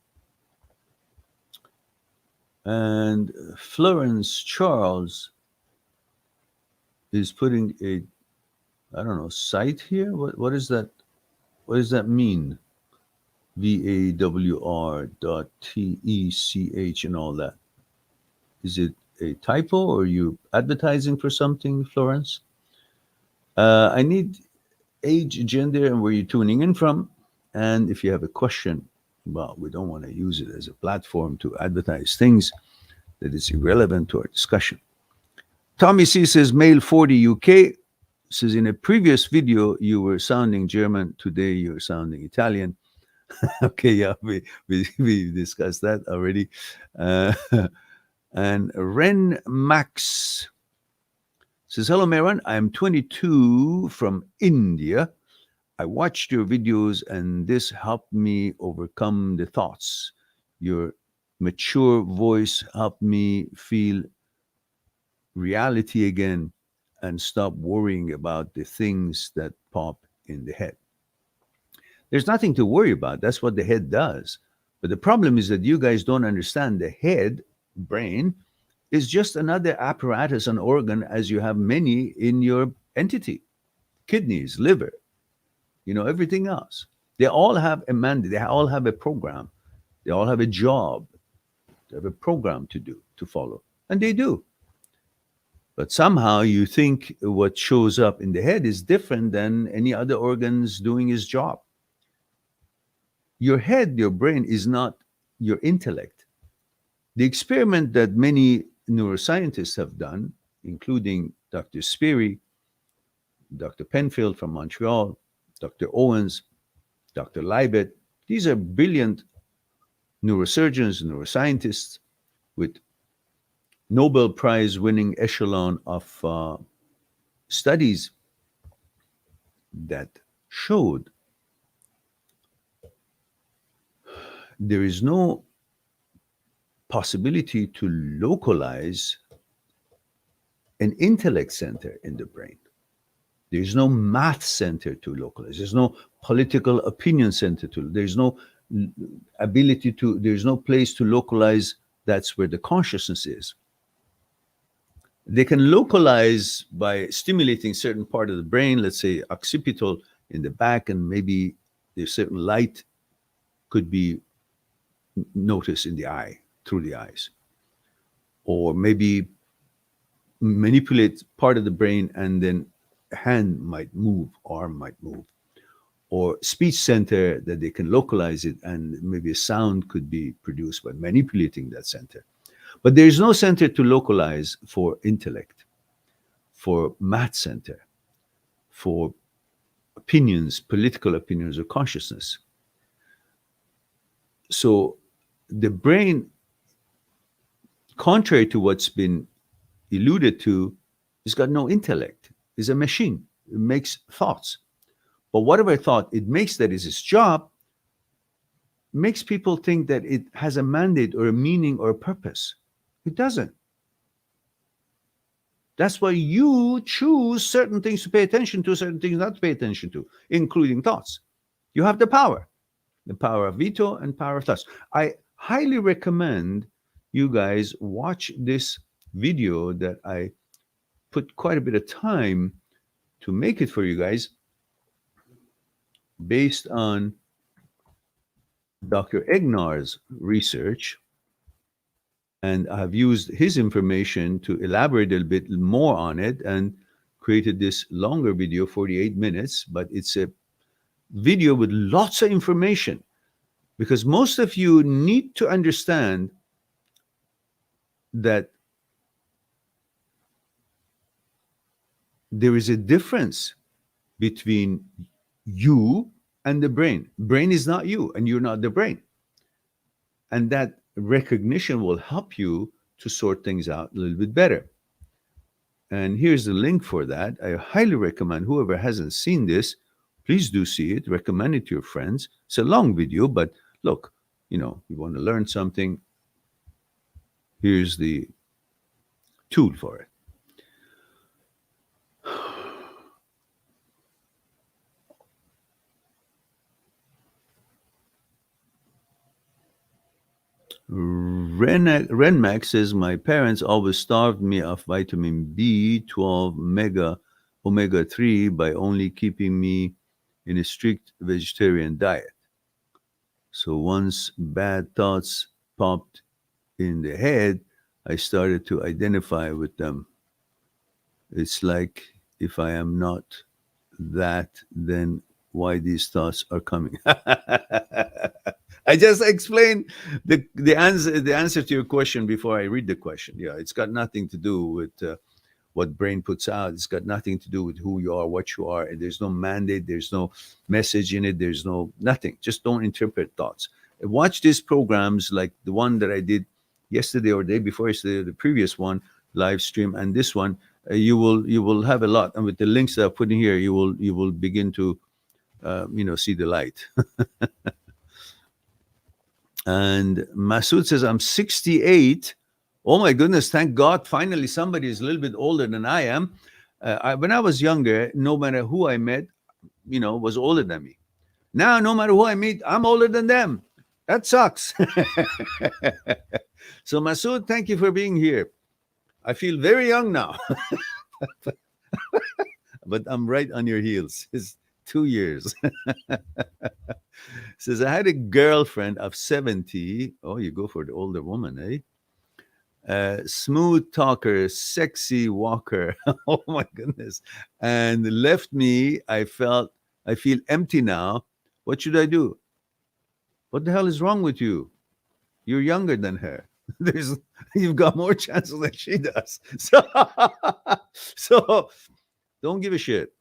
And Florence Charles is putting a, I don't know, site here. What is that? What does that mean? VAWR.TECH and all that. Is it a typo, or are you advertising for something, Florence? I need age, gender, and where you're tuning in from. And if you have a question, well, we don't want to use it as a platform to advertise things. that is irrelevant to our discussion. Tommy C says, male 40 UK, says, in a previous video, you were sounding German. Today, you're sounding Italian. Okay, yeah, we discussed that already. Uh, and Ren Max says, hello, Meron. I'm 22 from India. I watched your videos and this helped me overcome the thoughts. Your mature voice helped me feel reality again and stop worrying about the things that pop in the head. There's nothing to worry about. That's what the head does. But the problem is that you guys don't understand the head, brain, is just another apparatus, an organ, as you have many in your entity: kidneys, liver, everything else. They all have a mandate, they all have a program, they all have a job, they have a program to do, to follow. And they do. But somehow you think what shows up in the head is different than any other organs doing his job. Your head, your brain, is not your intellect. The experiment that many neuroscientists have done, including Dr. Speary, Dr. Penfield from Montreal, Dr. Owens, Dr. Leibet, these are brilliant neurosurgeons, neuroscientists with Nobel Prize winning echelon of studies that showed there is no possibility to localize an intellect center in the brain. There is no math center to localize. There's no political opinion center to. There's no ability to. There's no place to localize. That's where the consciousness is. They can localize by stimulating certain part of the brain, let's say occipital in the back, and maybe there's certain light could be noticed in the eye, through the eyes. Or maybe manipulate part of the brain and then hand might move, arm might move. Or speech center that they can localize it and maybe a sound could be produced by manipulating that center. But there is no center to localize for intellect, for math center, for opinions, political opinions, or consciousness. So the brain, contrary to what's been alluded to, has got no intellect. It's a machine. It makes thoughts. But whatever thought it makes that is its job, makes people think that it has a mandate or a meaning or a purpose. It doesn't. That's why you choose certain things to pay attention to, certain things not to pay attention to, including thoughts. You have the power of veto and power of thoughts. I highly recommend you guys watch this video that I put quite a bit of time to make it for you guys, based on Dr. Egnar's research. And I've used his information to elaborate a little bit more on it and created this longer video, 48 minutes, but it's a video with lots of information, because most of you need to understand that there is a difference between you and the brain. Brain is not you, and you're not the brain. And that recognition will help you to sort things out a little bit better. And here's the link for that. I highly recommend whoever hasn't seen this, please do see it. Recommend it to your friends. It's a long video, but look, you want to learn something. Here's the tool for it. Renmax says, my parents always starved me of vitamin B12 omega-3 by only keeping me in a strict vegetarian diet. So once bad thoughts popped in the head, I started to identify with them. It's like, if I am not that, then why these thoughts are coming? I just explained the answer to your question before I read the question. Yeah, it's got nothing to do with what brain puts out. It's got nothing to do with who you are, what you are. And there's no mandate. There's no message in it. There's no nothing. Just don't interpret thoughts. Watch these programs like the one that I did yesterday or the day before yesterday, the previous one, live stream, and this one. You will have a lot, and with the links that I put in here, you will begin to see the light. And Masood says, I'm 68. Oh my goodness, thank God. Finally, somebody is a little bit older than I am. When I was younger, no matter who I met, was older than me. Now, no matter who I meet, I'm older than them. That sucks. So, Masood, thank you for being here. I feel very young now, but I'm right on your heels. It's 2 years. Says, I had a girlfriend of 70. Oh, you go for the older woman, eh? Smooth talker, sexy walker. Oh my goodness. And left me. I feel empty now. What should I do? What the hell is wrong with you? You're younger than her. There's You've got more chances than she does. So don't give a shit.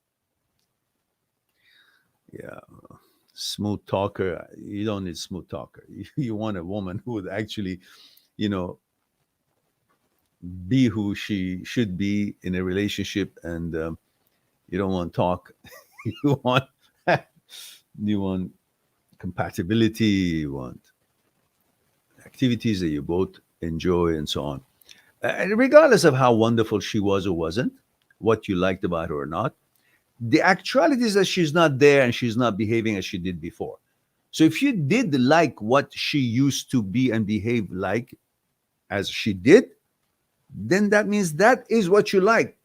Yeah. Smooth talker. You don't need smooth talker. You want a woman who would actually, you know, be who she should be in a relationship, and you don't want talk. you want you want compatibility. You want activities that you both enjoy, and so on. And regardless of how wonderful she was or wasn't, what you liked about her or not, the actuality is that she's not there and she's not behaving as she did before. So if you did like what she used to be and behave like as she did, then that means that is what you like,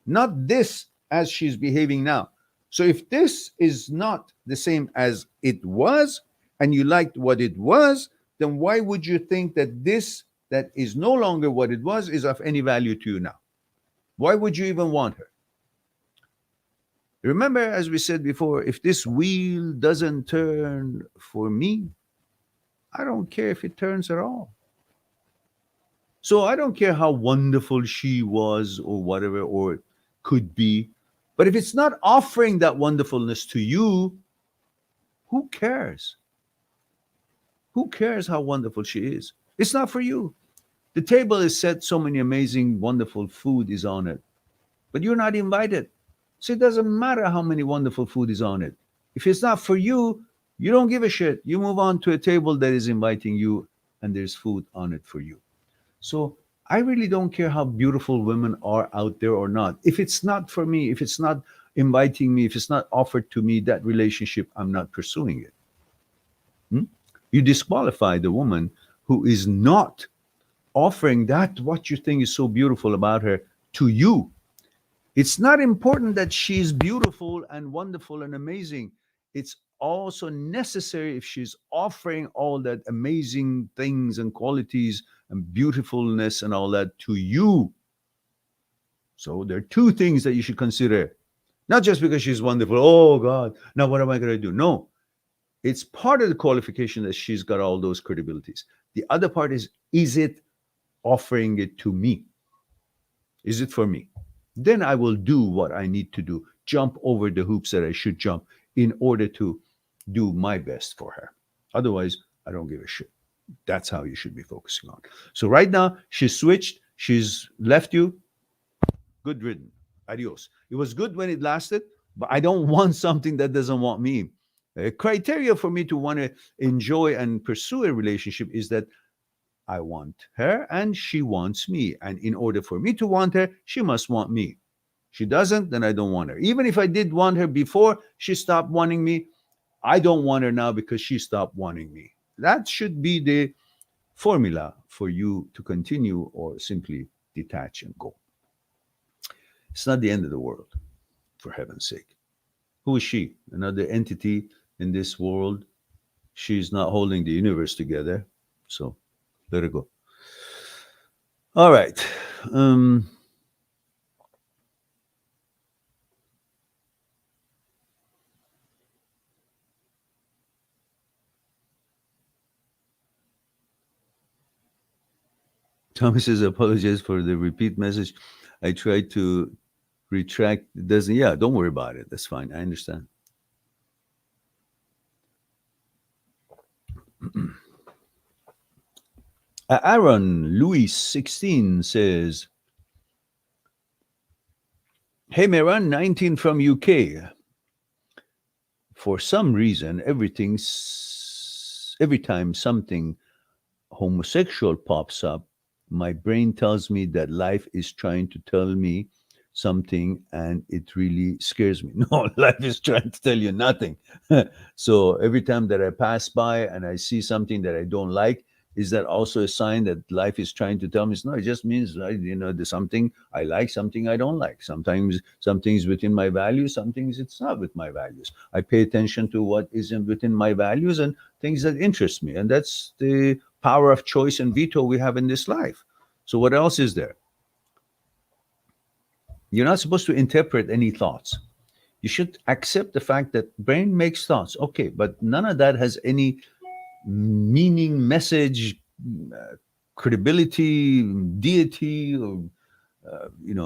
not this as she's behaving now. So if this is not the same as it was and you liked what it was, then why would you think that this that is no longer what it was is of any value to you now? Why would you even want her? Remember, as we said before, if this wheel doesn't turn for me, I don't care if it turns at all. So I don't care how wonderful she was or whatever, or could be. But if it's not offering that wonderfulness to you, who cares? Who cares how wonderful she is? It's not for you. The table is set, so many amazing, wonderful food is on it, but you're not invited. So it doesn't matter how many wonderful food is on it. If it's not for you, you don't give a shit. You move on to a table that is inviting you and there's food on it for you. So I really don't care how beautiful women are out there or not. If it's not for me, if it's not inviting me, if it's not offered to me, that relationship, I'm not pursuing it. Hmm? You disqualify the woman who is not offering that what you think is so beautiful about her to you. It's not important that she's beautiful and wonderful and amazing. It's also necessary if she's offering all that amazing things and qualities and beautifulness and all that to you. So there are two things that you should consider. Not just because she's wonderful. Oh God, now what am I going to do? No, it's part of the qualification that she's got all those credibilities. The other part is it offering it to me? Is it for me? Then I will do what I need to do, jump over the hoops that I should jump in order to do my best for her. Otherwise, I don't give a shit. That's how you should be focusing on. So right now, she's switched, she's left you. Good riddance. Adios. It was good when it lasted, but I don't want something that doesn't want me. A criteria for me to want to enjoy and pursue a relationship is that I want her and she wants me. And in order for me to want her, she must want me. She doesn't, then I don't want her. Even if I did want her before she stopped wanting me, I don't want her now because she stopped wanting me. That should be the formula for you to continue or simply detach and go. It's not the end of the world, for heaven's sake. Who is she? Another entity in this world. She's not holding the universe together. So let her go. All right. Um, Thomas says, apologize for the repeat message. I tried to retract. It doesn't. Yeah, don't worry about it. That's fine. I understand. Aaron Louis 16 says, hey, Meran, 19 from UK. For some reason, every time something homosexual pops up, my brain tells me that life is trying to tell me something and it really scares me. No, life is trying to tell you nothing. So every time that I pass by and I see something that I don't like, is that also a sign that life is trying to tell me? No, it just means, there's something I like, something I don't like. Sometimes something's within my values, some things it's not with my values. I pay attention to what isn't within my values and things that interest me. And that's the power of choice and veto we have in this life. So what else is there? You're not supposed to interpret any thoughts. You should accept the fact that brain makes thoughts. Okay, but none of that has any meaning, message, uh, credibility, deity, or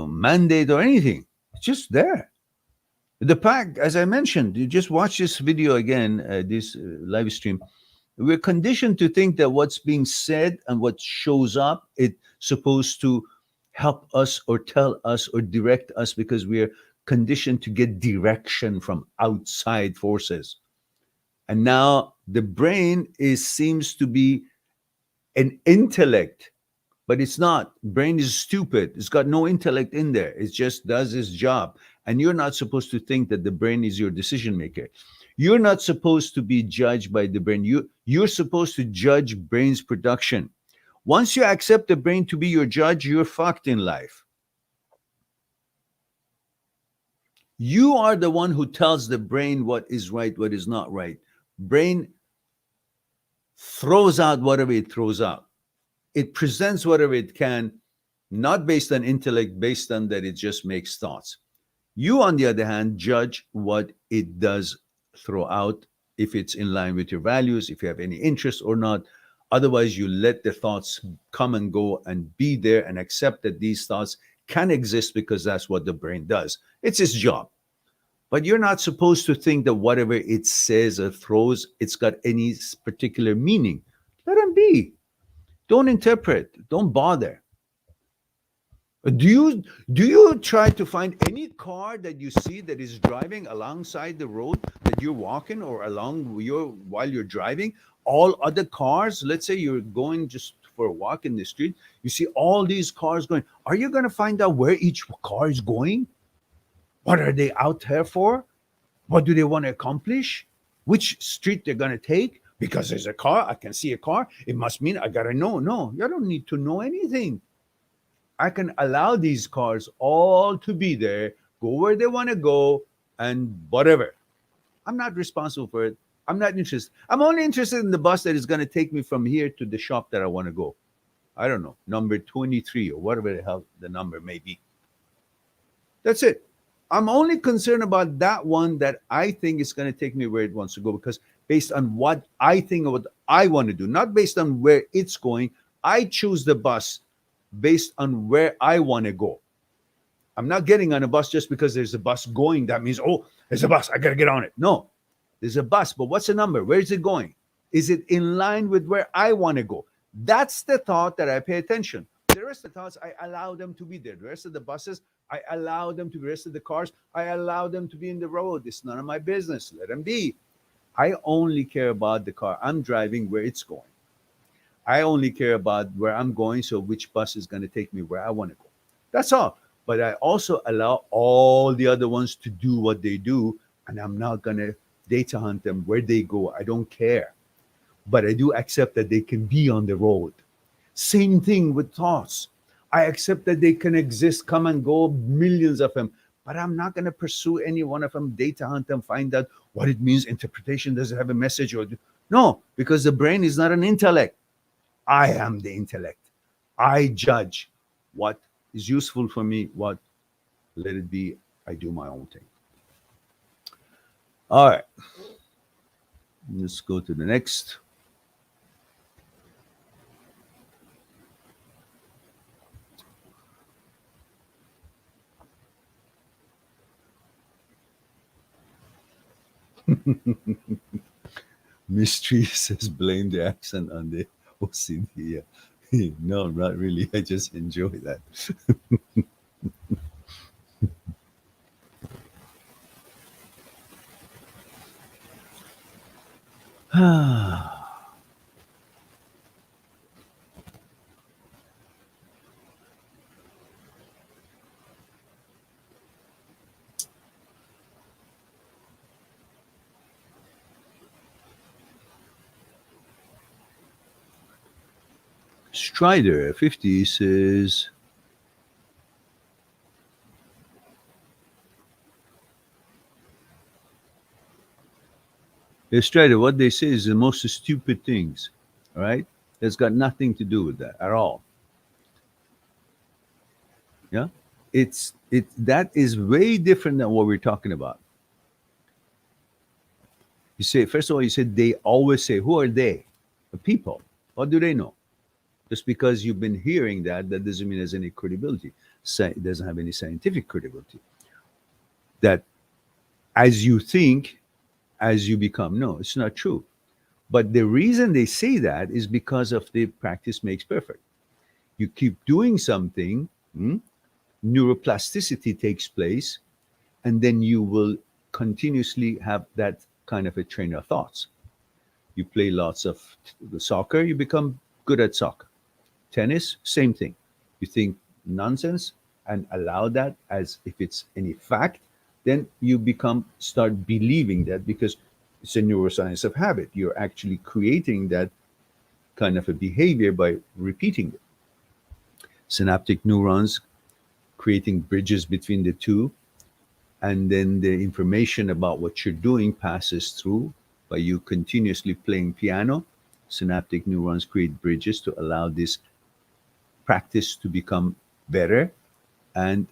mandate or anything. It's just there. The fact, as I mentioned, you just watch this video again, this live stream. We're conditioned to think that what's being said and what shows up, it's supposed to help us or tell us or direct us because we're conditioned to get direction from outside forces. And now the brain seems to be an intellect, but it's not. Brain is stupid. It's got no intellect in there. It just does its job. And you're not supposed to think that the brain is your decision maker. You're not supposed to be judged by the brain. You're supposed to judge brain's production. Once you accept the brain to be your judge, you're fucked in life. You are the one who tells the brain what is right, what is not right. Brain throws out whatever it throws out. It presents whatever it can, not based on intellect, based on that it just makes thoughts. You, on the other hand, judge what it does throw out, if it's in line with your values, if you have any interest or not. Otherwise, you let the thoughts come and go and be there and accept that these thoughts can exist because that's what the brain does. It's its job. But you're not supposed to think that whatever it says or throws, it's got any particular meaning. Let them be. Don't interpret. Don't bother. Do you try to find any car that you see that is driving alongside the road that you're walking or along your while you're driving? All other cars, let's say you're going just for a walk in the street, you see all these cars going. Are you going to find out where each car is going? What are they out there for? What do they want to accomplish? Which street they're going to take? Because there's a car, I can see a car. It must mean I got to know. No, you don't need to know anything. I can allow these cars all to be there, go where they want to go, and whatever. I'm not responsible for it. I'm not interested. I'm only interested in the bus that is going to take me from here to the shop that I want to go. I don't know, number 23 or whatever the hell the number may be. That's it. I'm only concerned about that one that I think is going to take me where it wants to go, because based on what I think of what I want to do, not based on where it's going, I choose the bus based on where I want to go. I'm not getting on a bus just because there's a bus going. That means, oh, there's a bus, I got to get on it. No, there's a bus, but what's the number? Where is it going? Is it in line with where I want to go? That's the thought that I pay attention. The rest of the thoughts, I allow them to be there. The rest of the buses, I allow them to be. The rest of the cars, I allow them to be in the road. It's none of my business. Let them be. I only care about the car I'm driving, where it's going. I only care about where I'm going, so which bus is going to take me where I want to go. That's all. But I also allow all the other ones to do what they do, and I'm not going to data hunt them where they go. I don't care. But I do accept that they can be on the road. Same thing with thoughts. I accept that they can exist, come and go, millions of them. But I'm not going to pursue any one of them, data hunt them, find out what it means. Interpretation, does it have a message? Or no, because the brain is not an intellect. I am the intellect. I judge what is useful for me, what let it be. I do my own thing. All right. Let's go to the next. Mystery says blame the accent on the OCD. Yeah. No, not really. I just enjoy that. Strider 50 says, Strider, what they say is the most stupid things, all right? It's got nothing to do with that at all. Yeah. That is way different than what we're talking about. You say, first of all, you said they always say, who are they? The people. What do they know? Just because you've been hearing that, that doesn't mean there's any credibility. It doesn't have any scientific credibility. That as you think, as you become. No, it's not true. But the reason they say that is because of the practice makes perfect. You keep doing something, neuroplasticity takes place, and then you will continuously have that kind of a train of thoughts. You play lots of soccer, you become good at soccer. Tennis, same thing. You think nonsense and allow that as if it's any fact, then you start believing that because it's a neuroscience of habit. You're actually creating that kind of a behavior by repeating it. Synaptic neurons creating bridges between the two, and then the information about what you're doing passes through by you continuously playing piano. Synaptic neurons create bridges to allow this practice to become better and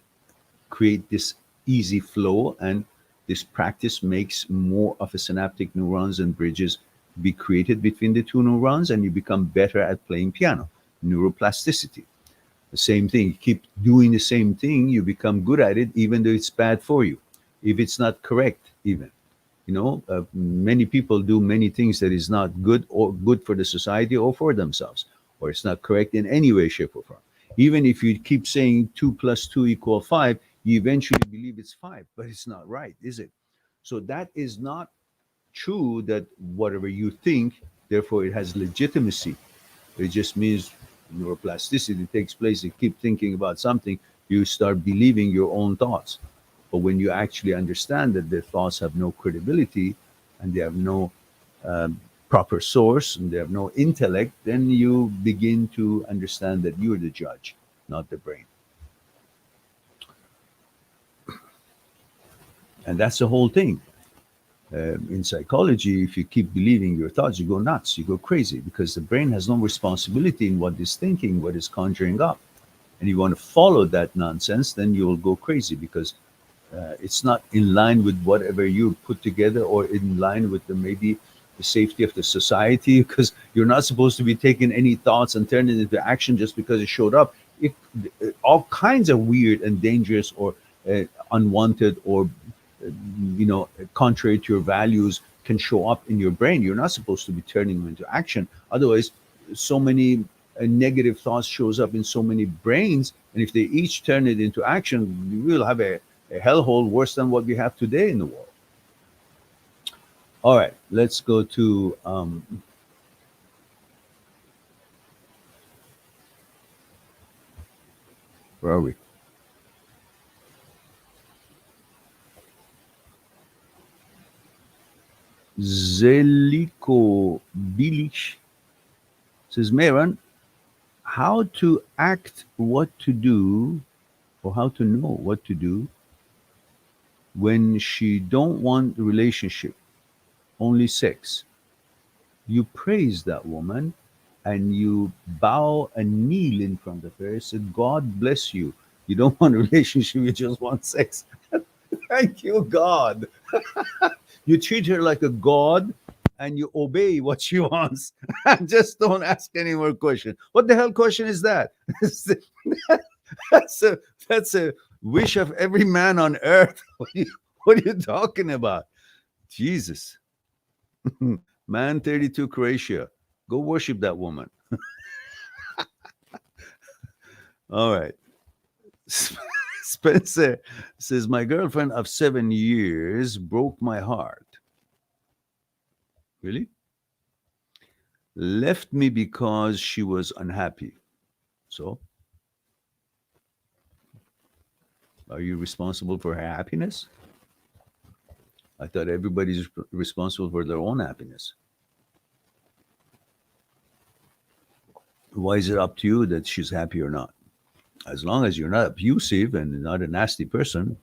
create this easy flow, and this practice makes more of a synaptic neurons and bridges be created between the two neurons, and you become better at playing piano. Neuroplasticity, the same thing. You keep doing the same thing, you become good at it even though it's bad for you, if it's not correct. Even many people do many things that is not good or good for the society or for themselves, or it's not correct in any way, shape, or form. Even if you keep saying 2 plus 2 equal 5, you eventually believe it's 5, but it's not right, is it? So that is not true, that whatever you think, therefore it has legitimacy. It just means neuroplasticity takes place. You keep thinking about something, you start believing your own thoughts. But when you actually understand that the thoughts have no credibility and they have no proper source and they have no intellect, then you begin to understand that you're the judge, not the brain. And that's the whole thing. In psychology, if you keep believing your thoughts, you go nuts, you go crazy, because the brain has no responsibility in what it's thinking, what it's conjuring up. And you want to follow that nonsense, then you will go crazy, because it's not in line with whatever you put together, or in line with maybe the safety of the society, because you're not supposed to be taking any thoughts and turning it into action just because it showed up. If all kinds of weird and dangerous or unwanted or contrary to your values can show up in your brain, you're not supposed to be turning them into action. Otherwise, so many negative thoughts shows up in so many brains, and if they each turn it into action, we will have a hellhole worse than what we have today in the world. All right, let's go to where are we? Zeliko Bilic says, Meran, how to act, what to do, or how to know what to do when she don't want relationship, only sex. You praise that woman and you bow and kneel in front of her, said, God bless you. You don't want a relationship, you just want sex. Thank you, God. You treat her like a god and you obey what she wants. Just don't ask any more questions. What the hell question is that? that's a that's a wish of every man on earth. What are you talking about? Jesus. Man 32 Croatia. Go worship that woman. All right. Spencer says, my girlfriend of 7 years broke my heart. Really? Left me because she was unhappy. So, are you responsible for her happiness? I thought everybody's responsible for their own happiness. Why is it up to you that she's happy or not? As long as you're not abusive and not a nasty person,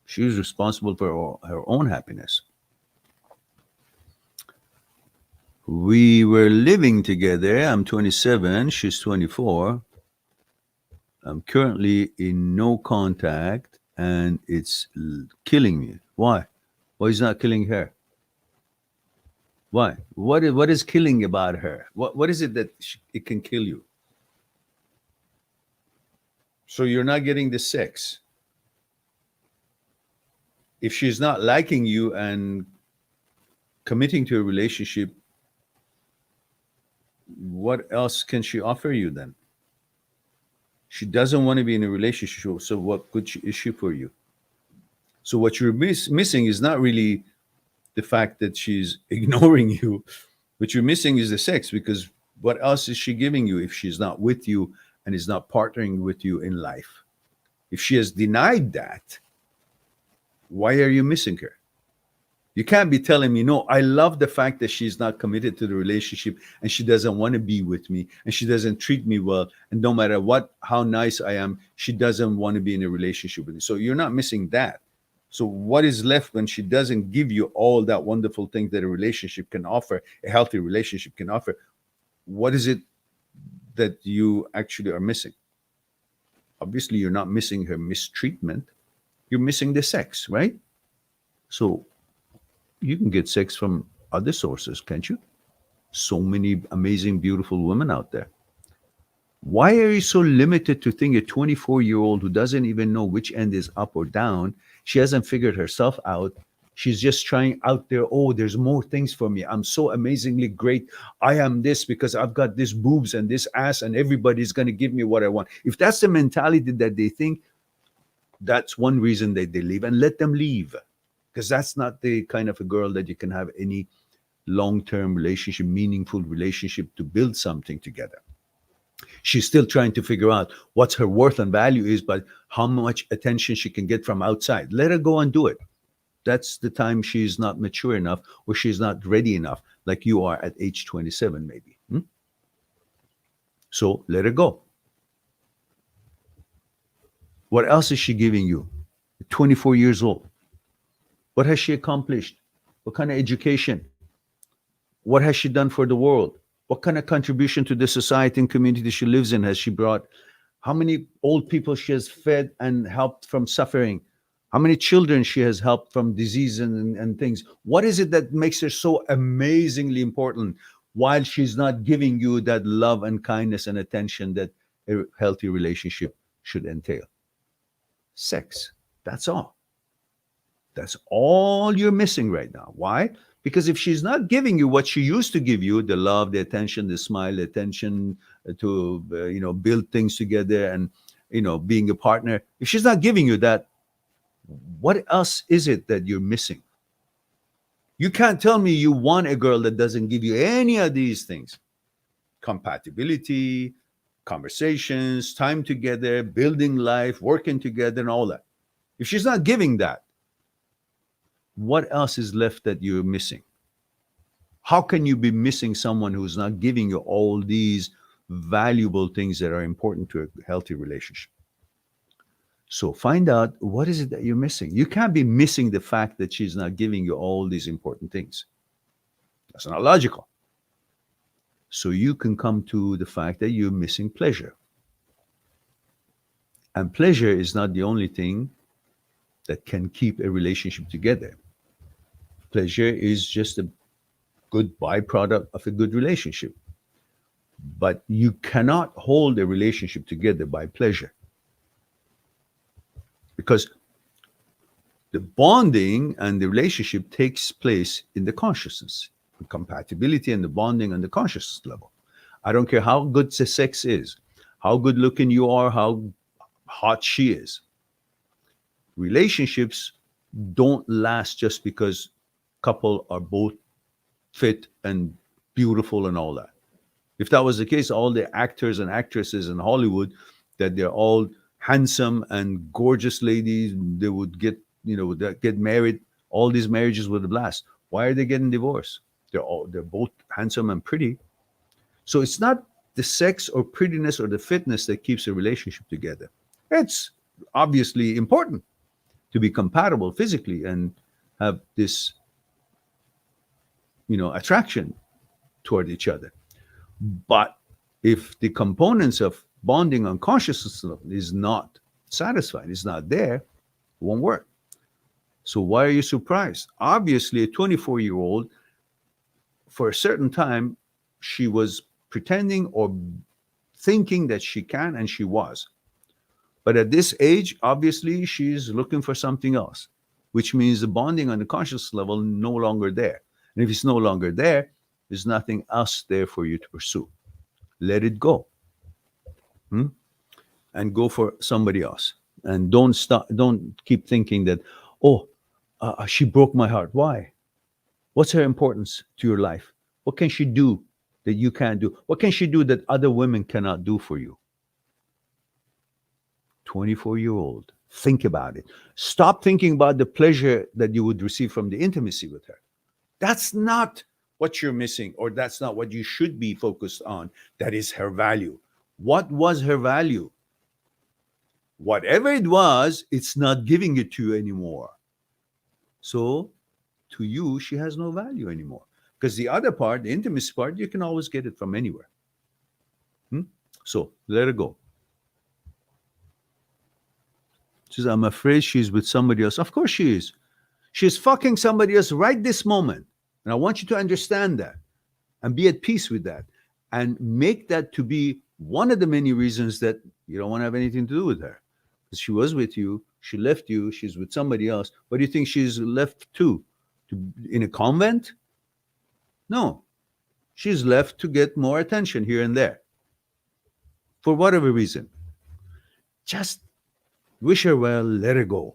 she's responsible for her own happiness. We were living together. I'm 27, she's 24. I'm currently in no contact and it's killing me. Why? Why is it not killing her? Why? What is killing about her? What is it that it can kill you? So you're not getting the sex. If she's not liking you and committing to a relationship, what else can she offer you then? She doesn't want to be in a relationship, so what good is she for you? So what you're missing is not really the fact that she's ignoring you. What you're missing is the sex, because what else is she giving you if she's not with you and is not partnering with you in life? If she has denied that, why are you missing her? You can't be telling me, no, I love the fact that she's not committed to the relationship and she doesn't want to be with me and she doesn't treat me well. And no matter how nice I am, she doesn't want to be in a relationship with me. So you're not missing that. So what is left when she doesn't give you all that wonderful thing that a relationship can offer, a healthy relationship can offer? What is it that you actually are missing? Obviously, you're not missing her mistreatment. You're missing the sex, right? So you can get sex from other sources, can't you? So many amazing, beautiful women out there. Why are you so limited to think a 24-year-old who doesn't even know which end is up or down? She hasn't figured herself out. She's just trying out there. Oh, there's more things for me. I'm so amazingly great. I am this because I've got this boobs and this ass and everybody's going to give me what I want. If that's the mentality that they think, that's one reason that they leave, and let them leave. Because that's not the kind of a girl that you can have any long-term relationship, meaningful relationship to build something together. She's still trying to figure out what's her worth and value is, but how much attention she can get from outside. Let her go and do it. That's the time she's not mature enough or she's not ready enough, like you are at age 27 maybe. So let her go. What else is she giving you? 24 years old. What has she accomplished? What kind of education? What has she done for the world? What kind of contribution to the society and community she lives in has she brought? How many old people she has fed and helped from suffering? How many children she has helped from disease and things? What is it that makes her so amazingly important while she's not giving you that love and kindness and attention that a healthy relationship should entail? Sex. That's all. That's all you're missing right now. Why? Because if she's not giving you what she used to give you, the love, the attention, the smile, the attention to build things together and being a partner, if she's not giving you that, what else is it that you're missing? You can't tell me you want a girl that doesn't give you any of these things. Compatibility, conversations, time together, building life, working together, and all that. If she's not giving that, what else is left that you're missing? How can you be missing someone who's not giving you all these valuable things that are important to a healthy relationship? So find out, what is it that you're missing? You can't be missing the fact that she's not giving you all these important things. That's not logical. So you can come to the fact that you're missing pleasure. And pleasure is not the only thing that can keep a relationship together. Pleasure is just a good byproduct of a good relationship. But you cannot hold a relationship together by pleasure. Because The bonding and the relationship takes place in the consciousness, the compatibility and the bonding on the consciousness level. I don't care how good the sex is, how good looking you are, how hot she is. Relationships don't last just because couple are both fit and beautiful and all that. If that was the case, all the actors and actresses in Hollywood, that they're all handsome and gorgeous ladies, they would get, get married. All these marriages would last. Why are they getting divorced? They're both handsome and pretty. So it's not the sex or prettiness or the fitness that keeps a relationship together. It's obviously important to be compatible physically and have this, attraction toward each other. But if the components of bonding on consciousness level is not satisfied, is not there, it won't work. So why are you surprised? Obviously, a 24-year-old, for a certain time, she was pretending or thinking that she can, and she was. But at this age, obviously, she's looking for something else, which means the bonding on the conscious level no longer there. And if it's no longer there, there's nothing else there for you to pursue. Let it go. And go for somebody else. And don't keep thinking that, she broke my heart. Why? What's her importance to your life? What can she do that you can't do? What can she do that other women cannot do for you? 24-year-old. Think about it. Stop thinking about the pleasure that you would receive from the intimacy with her. That's not what you're missing, or that's not what you should be focused on. That is her value. What was her value? Whatever it was, it's not giving it to you anymore. So to you, she has no value anymore. Because the other part, the intimacy part, you can always get it from anywhere. So let her go. She says, I'm afraid she's with somebody else. Of course she is. She's fucking somebody else right this moment. And I want you to understand that and be at peace with that. And make that to be one of the many reasons that you don't want to have anything to do with her. Because she was with you, she left you, she's with somebody else. What do you think she's left to in a convent? No. She's left to get more attention here and there. For whatever reason. Just wish her well, let her go.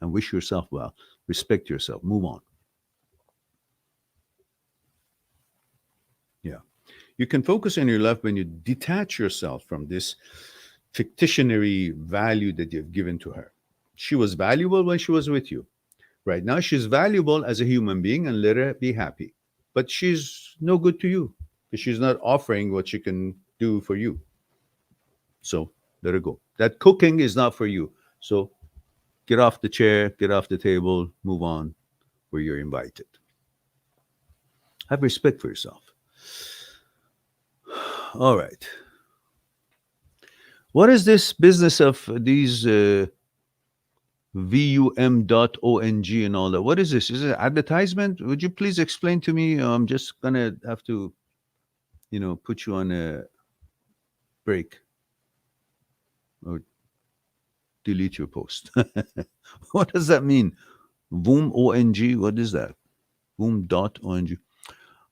And wish yourself well. Respect yourself. Move on. Yeah. You can focus on your life when you detach yourself from this fictionary value that you've given to her. She was valuable when she was with you. Right now, she's valuable as a human being, and let her be happy. But she's no good to you because she's not offering what she can do for you. So let her go. That cooking is not for you. So get off the chair, get off the table, move on where you're invited. Have respect for yourself. All right. What is this business of these VUM.ONG and all that? What is this? Is it advertisement? Would you please explain to me? I'm just going to have to, put you on a break or delete your post. What does that mean? VUM ONG? What is that? VUM.ONG.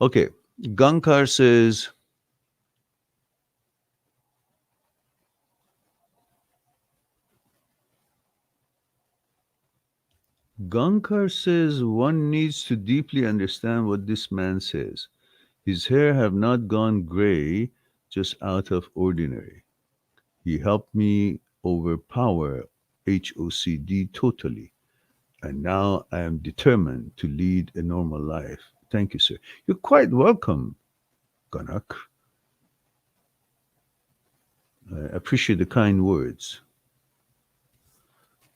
Okay. Gankar says, one needs to deeply understand what this man says. His hair have not gone gray just out of ordinary. He helped me overpower HOCD totally. And now I am determined to lead a normal life. Thank you, sir. You're quite welcome, Ganak. I appreciate the kind words.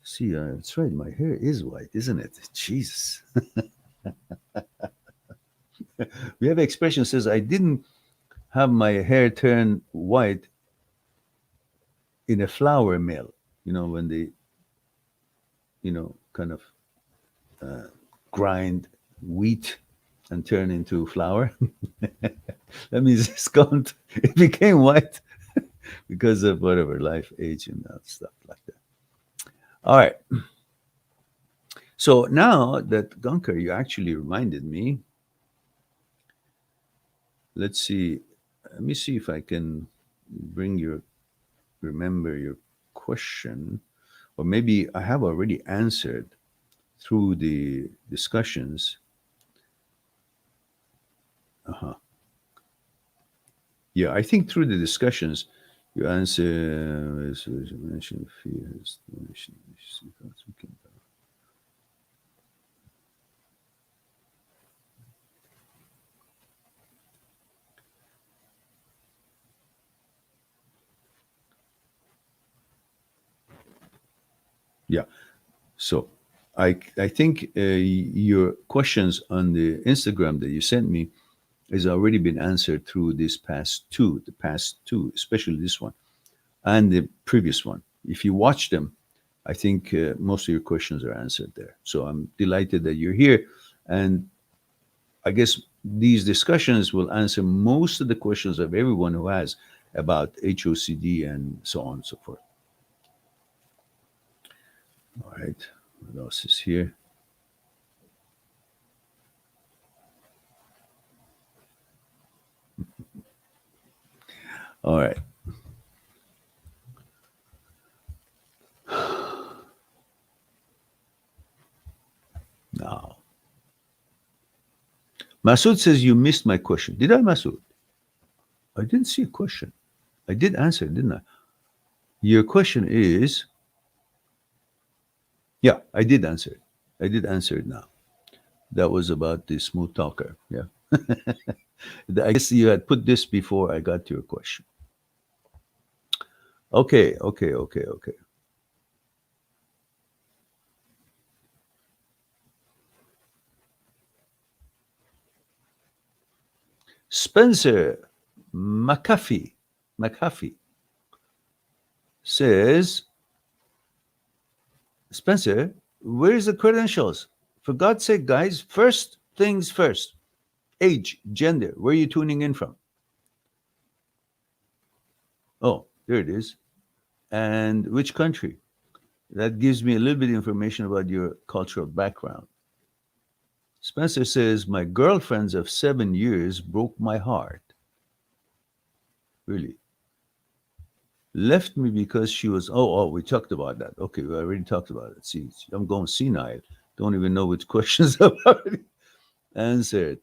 See, that's right. My hair is white, isn't it? Jesus. We have an expression that says, I didn't have my hair turn white in a flour mill. When they, kind of grind wheat and turn into flour. That means it became white because of whatever, life, age, and that stuff like that. All right. So now that Gunkar, you actually reminded me. Let's see. Let me see if I can bring your remember your question, or maybe I have already answered through the discussions. Uh-huh. Yeah, I think through the discussions, you answer as you mentioned fears. Yeah. So I think your questions on the Instagram that you sent me has already been answered through the past two, especially this one and the previous one. If you watch them, I think most of your questions are answered there. So I'm delighted that you're here. And I guess these discussions will answer most of the questions of everyone who has about HOCD and so on and so forth. All right. What else is here? All right. Now, Masood says you missed my question. Did I, Masood? I didn't see a question. I did answer, didn't I? Your question is, yeah, I did answer it. I did answer it now. That was about the smooth talker. Yeah. I guess you had put this before I got to your question. Okay. Spencer McAfee says, Spencer, where's the credentials? For God's sake, guys, first things first. Age, gender, where are you tuning in from? Oh, there it is. And which country? That gives me a little bit of information about your cultural background. Spencer says, my girlfriends of 7 years broke my heart. Really. Left me because she was, we talked about that. Okay, we already talked about it. See, I'm going senile. Don't even know which questions I've already answered.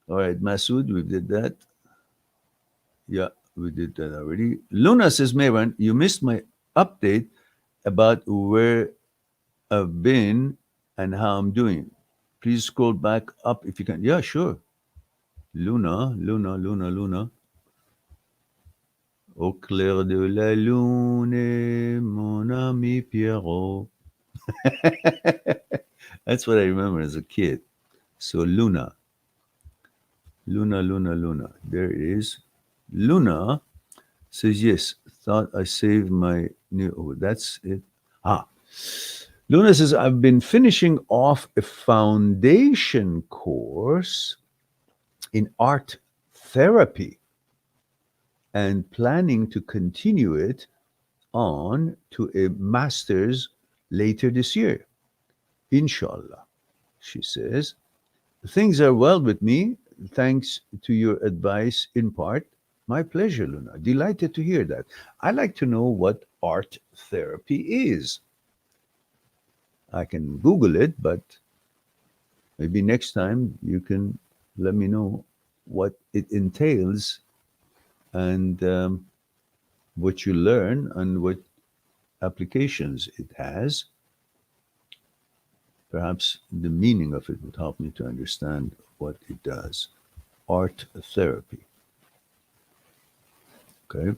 All right, Masood, we did that. Yeah, we did that already. Luna says, Mayran, you missed my update about where I've been and how I'm doing. Please scroll back up if you can. Yeah, sure. Luna. Au clair de la lune, mon ami Pierrot. That's what I remember as a kid. So Luna. There it is. Luna says, yes, thought I saved my new. Oh, that's it. Ah. Luna says, I've been finishing off a foundation course in art therapy and planning to continue it on to a master's later this year. Inshallah, she says. Things are well with me, thanks to your advice in part. My pleasure, Luna. Delighted to hear that. I like to know what art therapy is. I can Google it, but maybe next time you can let me know what it entails and what you learn and what applications it has. Perhaps the meaning of it would help me to understand what it does. Art therapy. Okay.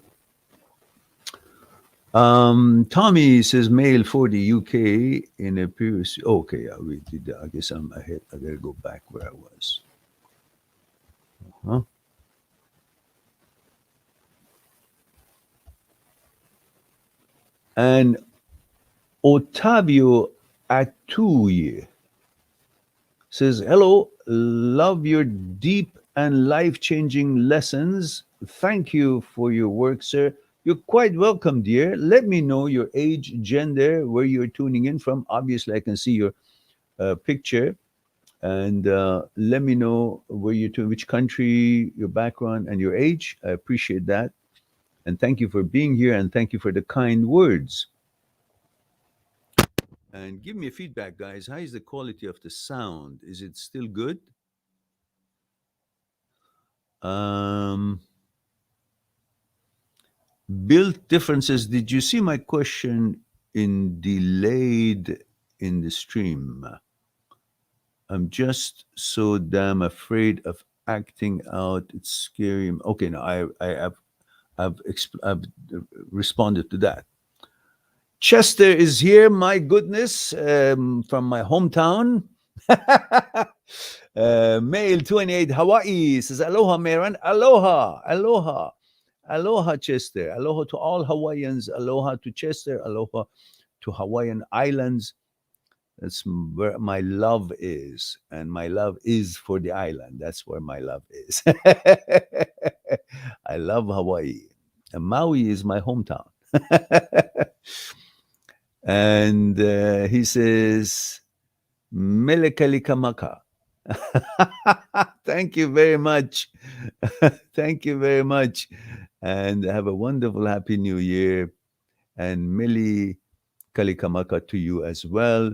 Tommy says mail for the UK in a previous. Okay, yeah, we did that. I guess I'm ahead. I gotta go back where I was. Huh? And Ottavio Atuye says, hello, love your deep and life changing lessons. Thank you for your work, sir. You're quite welcome, dear. Let me know your age, gender, where you're tuning in from. Obviously, I can see your picture, and let me know where you're to, which country, your background, and your age. I appreciate that. And thank you for being here, and thank you for the kind words. And give me a feedback, guys. How is the quality of the sound? Is it still good? Um, Build differences. Did you see my question in delayed in the stream? I'm just so damn afraid of acting out. It's scary. Okay, no, I've responded to that. Chester is here. My goodness, from my hometown. Male 28, Hawaii says, Aloha, Marin. Aloha, aloha, aloha, Chester. Aloha to all Hawaiians. Aloha to Chester. Aloha to Hawaiian Islands. That's where my love is. And my love is for the island. That's where my love is. I love Hawaii. And Maui is my hometown. And he says, Melekalikamaka. Thank you very much. Thank you very much. And have a wonderful, happy new year. And Meli Kalikamaka to you as well.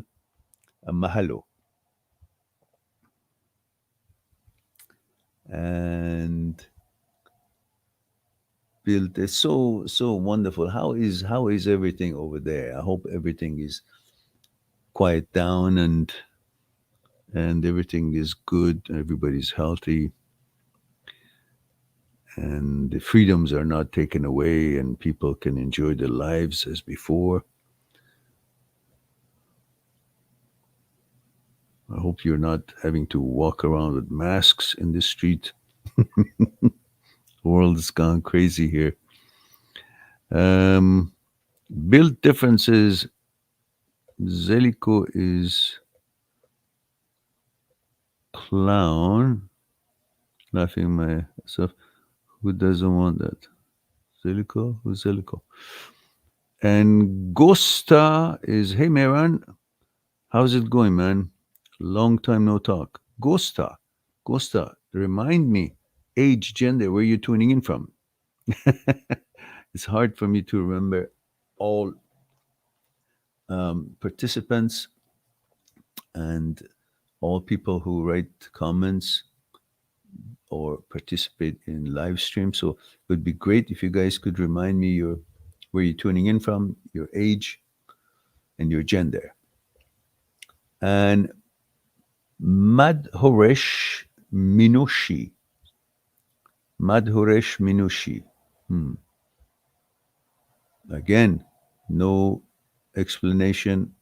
Mahalo. And Bill, it's so wonderful. How is everything over there? I hope everything is quiet down and everything is good. Everybody's healthy. And the freedoms are not taken away, and people can enjoy their lives as before. I hope you're not having to walk around with masks in the street. The world has gone crazy here. Um, Build differences. Zeliko is clown. Laughing myself. Who doesn't want that? Zeliko? Who's Zeliko? And Gosta is, hey, Meran, how's it going, man? Long time no talk. Gosta, remind me, age, gender, where you're tuning in from. It's hard for me to remember all participants and all people who write comments or participate in live stream. So it would be great if you guys could remind me where you're tuning in from, your age, and your gender. And Madhoresh Minushi. Madhoresh Minushi. Again, no explanation,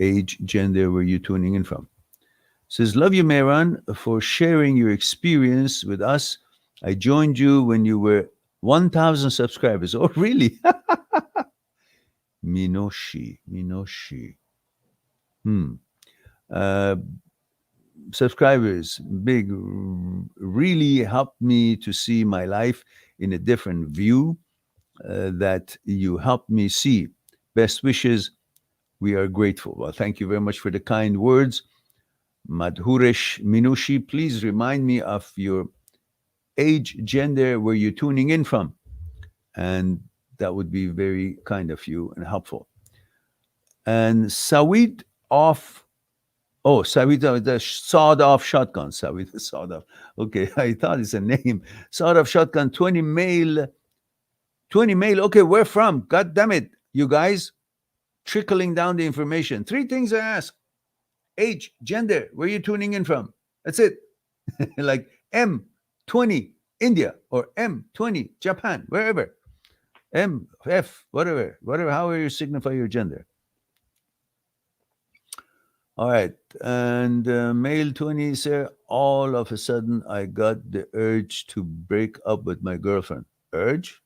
age, gender, where you're tuning in from. Says, love you, Mehran, for sharing your experience with us. I joined you when you were 1,000 subscribers. Oh, really? Minoshi. Uh, Subscribers, big, really helped me to see my life in a different view that you helped me see. Best wishes. We are grateful. Well, thank you very much for the kind words. Madhuresh Minushi, please remind me of your age, gender, where you're tuning in from. And that would be very kind of you and helpful. And Sawid Sawid, the sawed off shotgun. Sawid, the sawed off. Okay, I thought it's a name. Sawed off shotgun, 20 male. 20 male. Okay, where from? God damn it, you guys. Trickling down the information. 3 things I ask: age, gender, where you tuning in from. That's it. Like M20 India or M20 Japan, wherever. MF, whatever, however you signify your gender. All right. And male 20 sir, all of a sudden I got the urge to break up with my girlfriend. Urge?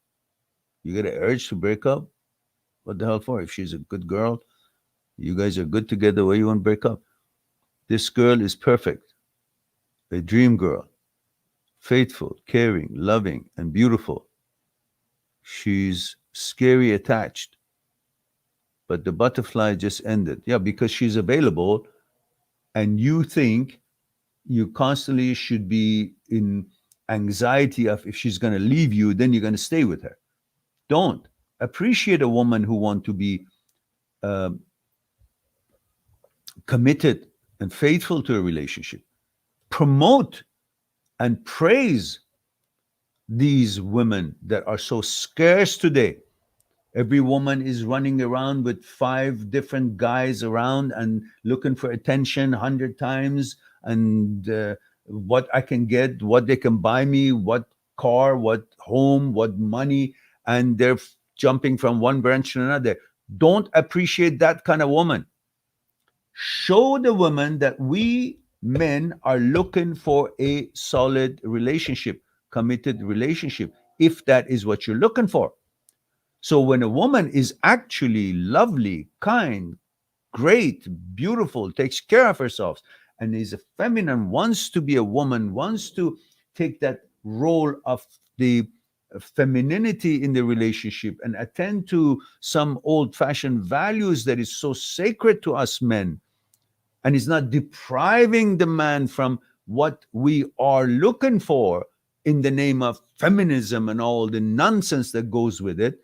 You get an urge to break up? What the hell for? If she's a good girl, you guys are good together, why you want to break up? This girl is perfect. A dream girl. Faithful, caring, loving, and beautiful. She's scary attached. But the butterfly just ended. Yeah, because she's available and you think you constantly should be in anxiety of if she's going to leave you, then you're going to stay with her. Don't. Appreciate a woman who want to be uh, committed and faithful to a relationship. Promote and praise these women that are so scarce today. Every woman is running around with five different guys around and looking for attention 100 times, and what I can get, what they can buy me, what car, what home, what money, and they're jumping from one branch to another. Don't appreciate that kind of woman. Show the woman that we men are looking for a solid relationship, committed relationship, if that is what you're looking for. So when a woman is actually lovely, kind, great, beautiful, takes care of herself, and is a feminine, wants to be a woman, wants to take that role of the femininity in the relationship and attend to some old fashioned values that is so sacred to us men, and is not depriving the man from what we are looking for in the name of feminism and all the nonsense that goes with it.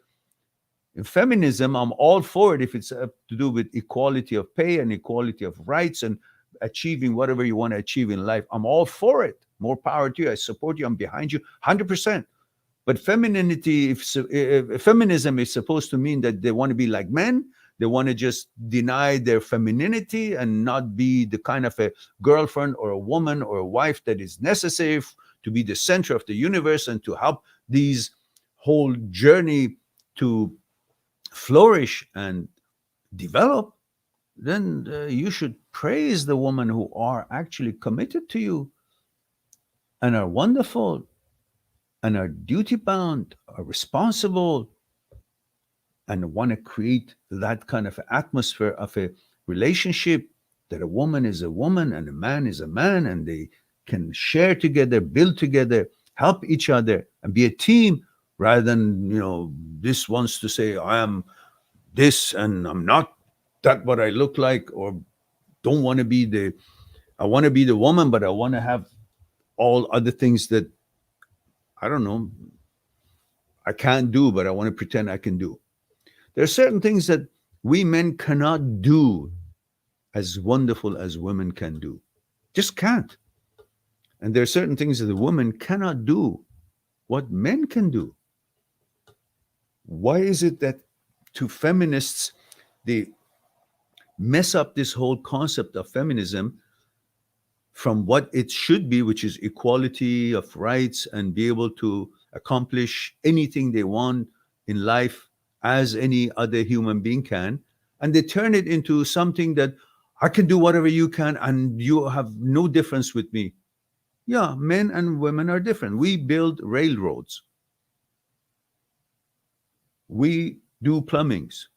In feminism, I'm all for it if it's to do with equality of pay and equality of rights and achieving whatever you want to achieve in life. I'm all for it. More power to you. I support you. I'm behind you 100%. But femininity, if feminism is supposed to mean that they want to be like men, they want to just deny their femininity and not be the kind of a girlfriend or a woman or a wife that is necessary to be the center of the universe and to help these whole journey to flourish and develop, then you should praise the women who are actually committed to you and are wonderful and are duty bound, are responsible, and want to create that kind of atmosphere of a relationship, that a woman is a woman and a man is a man, and they can share together, build together, help each other, and be a team, rather than, this wants to say I am this and I'm not that what I look like, or don't want to be the I want to be the woman, but I want to have all other things that I don't know I can't do, but I want to pretend I can do. There are certain things that we men cannot do as wonderful as women can do. Just can't. And there are certain things that the woman cannot do what men can do. Why is it that to feminists they mess up this whole concept of feminism from what it should be, which is equality of rights and be able to accomplish anything they want in life as any other human being can. And they turn it into something that I can do whatever you can and you have no difference with me. Yeah, men and women are different. We build railroads, we do plumbings,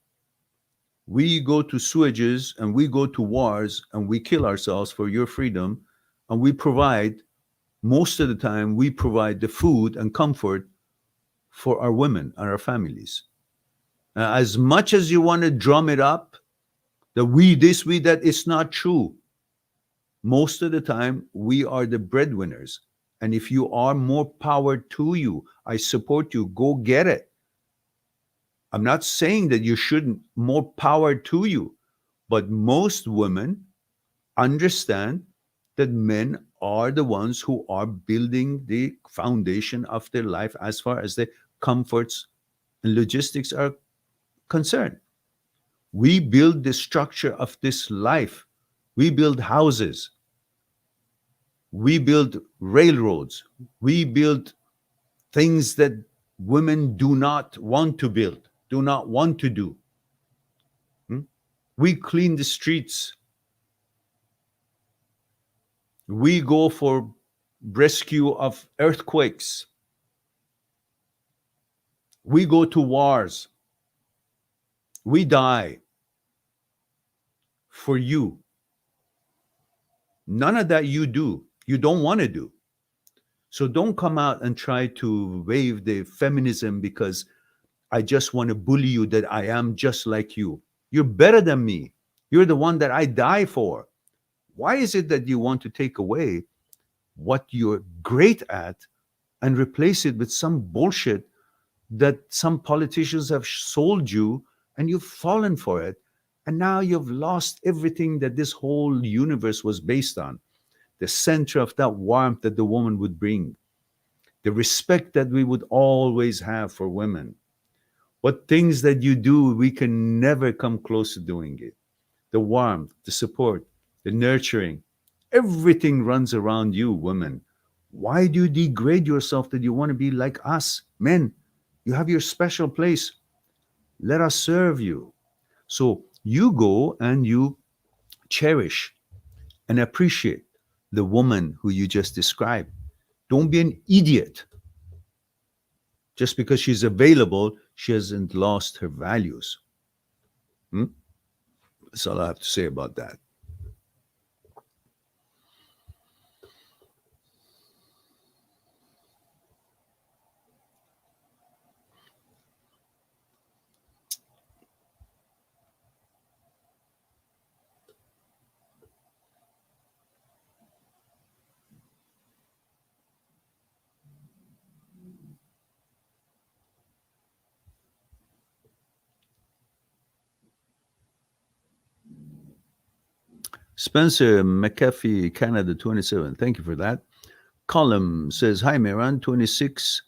we go to sewages, and we go to wars, and we kill ourselves for your freedom, and we provide, most of the time we provide the food and comfort for our women and our families. As much as you want to drum it up that we this, we that, it's not true. Most of the time we are the breadwinners, and if you are, more power to you. I support you, go get it. I'm not saying that you shouldn't, more power to you, but most women understand that men are the ones who are building the foundation of their life as far as the comforts and logistics are concerned. We build the structure of this life. We build houses. We build railroads. We build things that women do not want to build, do not want to do. We clean the streets. We go for rescue of earthquakes. We go to wars. We die for you. None of that you do. You don't want to do. So don't come out and try to wave the feminism because I just want to bully you that I am just like you. You're better than me. You're the one that I die for. Why is it that you want to take away what you're great at and replace it with some bullshit that some politicians have sold you, and you've fallen for it? And now you've lost everything that this whole universe was based on. The center of that warmth that the woman would bring, the respect that we would always have for women. What things that you do, we can never come close to doing it. The warmth, the support, the nurturing, everything runs around you, women. Why do you degrade yourself that you want to be like us, men? You have your special place. Let us serve you. So you go and you cherish and appreciate the woman who you just described. Don't be an idiot. Just because she's available, she hasn't lost her values. That's all I have to say about that. Spencer McAfee, Canada 27. Thank you for that. Column says, hi, Miran, 26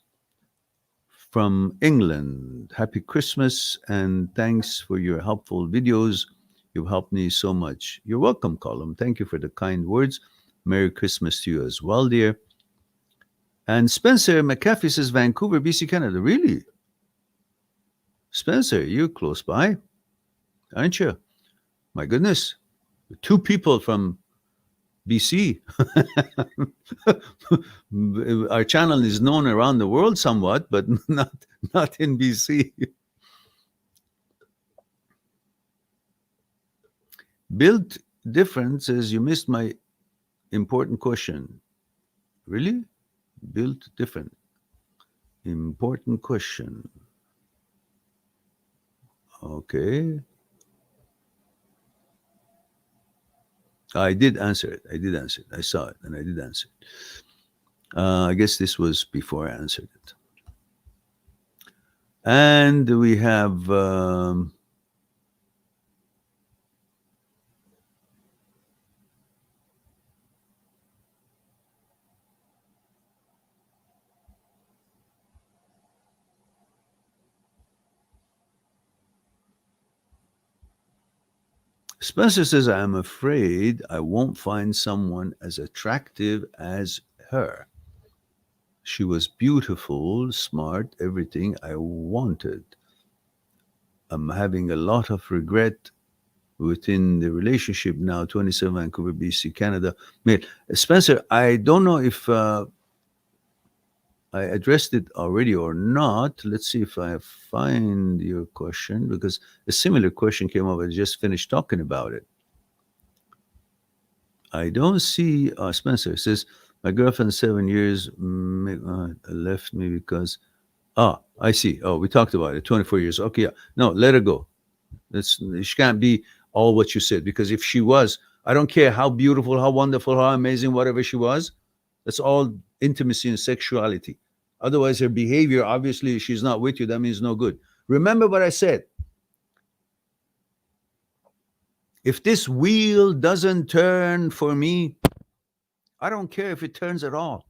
from England. Happy Christmas and thanks for your helpful videos. You've helped me so much. You're welcome, Column. Thank you for the kind words. Merry Christmas to you as well, dear. And Spencer McAfee says, Vancouver, BC, Canada. Really? Spencer, you're close by, aren't you? My goodness. Two people from BC. Our channel is known around the world somewhat, but not in BC. Built different says, you missed my important question. Really? Built different. Important question. Okay. I did answer it. I saw it and I did answer it. I guess this was before I answered it. And we have Spencer says, I'm afraid I won't find someone as attractive as her. She was beautiful, smart, everything I wanted. I'm having a lot of regret within the relationship now, 27, Vancouver, BC, Canada. Spencer, I don't know if I addressed it already or not. Let's see if I find your question, because a similar question came up. I just finished talking about it. I don't see, Spencer says, my girlfriend 7 years left me because, I see. Oh, we talked about it, 24 years. Okay, yeah. No, let her go. She can't be all what you said, because if she was, I don't care how beautiful, how wonderful, how amazing, whatever she was, that's all intimacy and sexuality. Otherwise, her behavior, obviously, she's not with you. That means no good. Remember what I said. If this wheel doesn't turn for me, I don't care if it turns at all.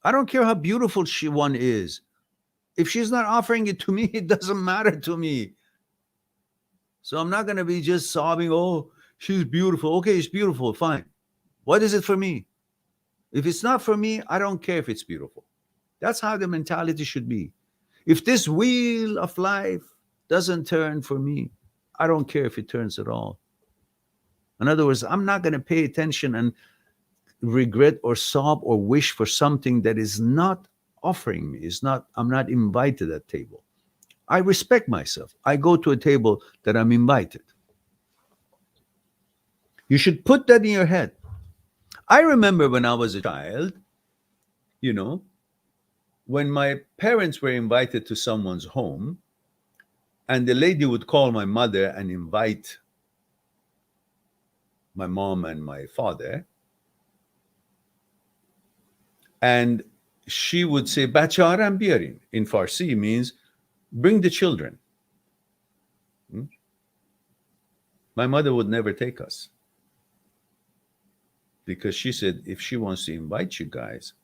I don't care how beautiful one is. If she's not offering it to me, it doesn't matter to me. So I'm not going to be just sobbing, oh, she's beautiful. Okay, it's beautiful, fine. What is it for me? If it's not for me, I don't care if it's beautiful. That's how the mentality should be. If this wheel of life doesn't turn for me, I don't care if it turns at all. In other words, I'm not going to pay attention and regret or sob or wish for something that is not offering me. I'm not invited at table. I respect myself. I go to a table that I'm invited. You should put that in your head. I remember when I was a child, when my parents were invited to someone's home, and the lady would call my mother and invite my mom and my father, and she would say, "Bacharam biyarin." In Farsi means, "Bring the children." My mother would never take us because she said if she wants to invite you guys,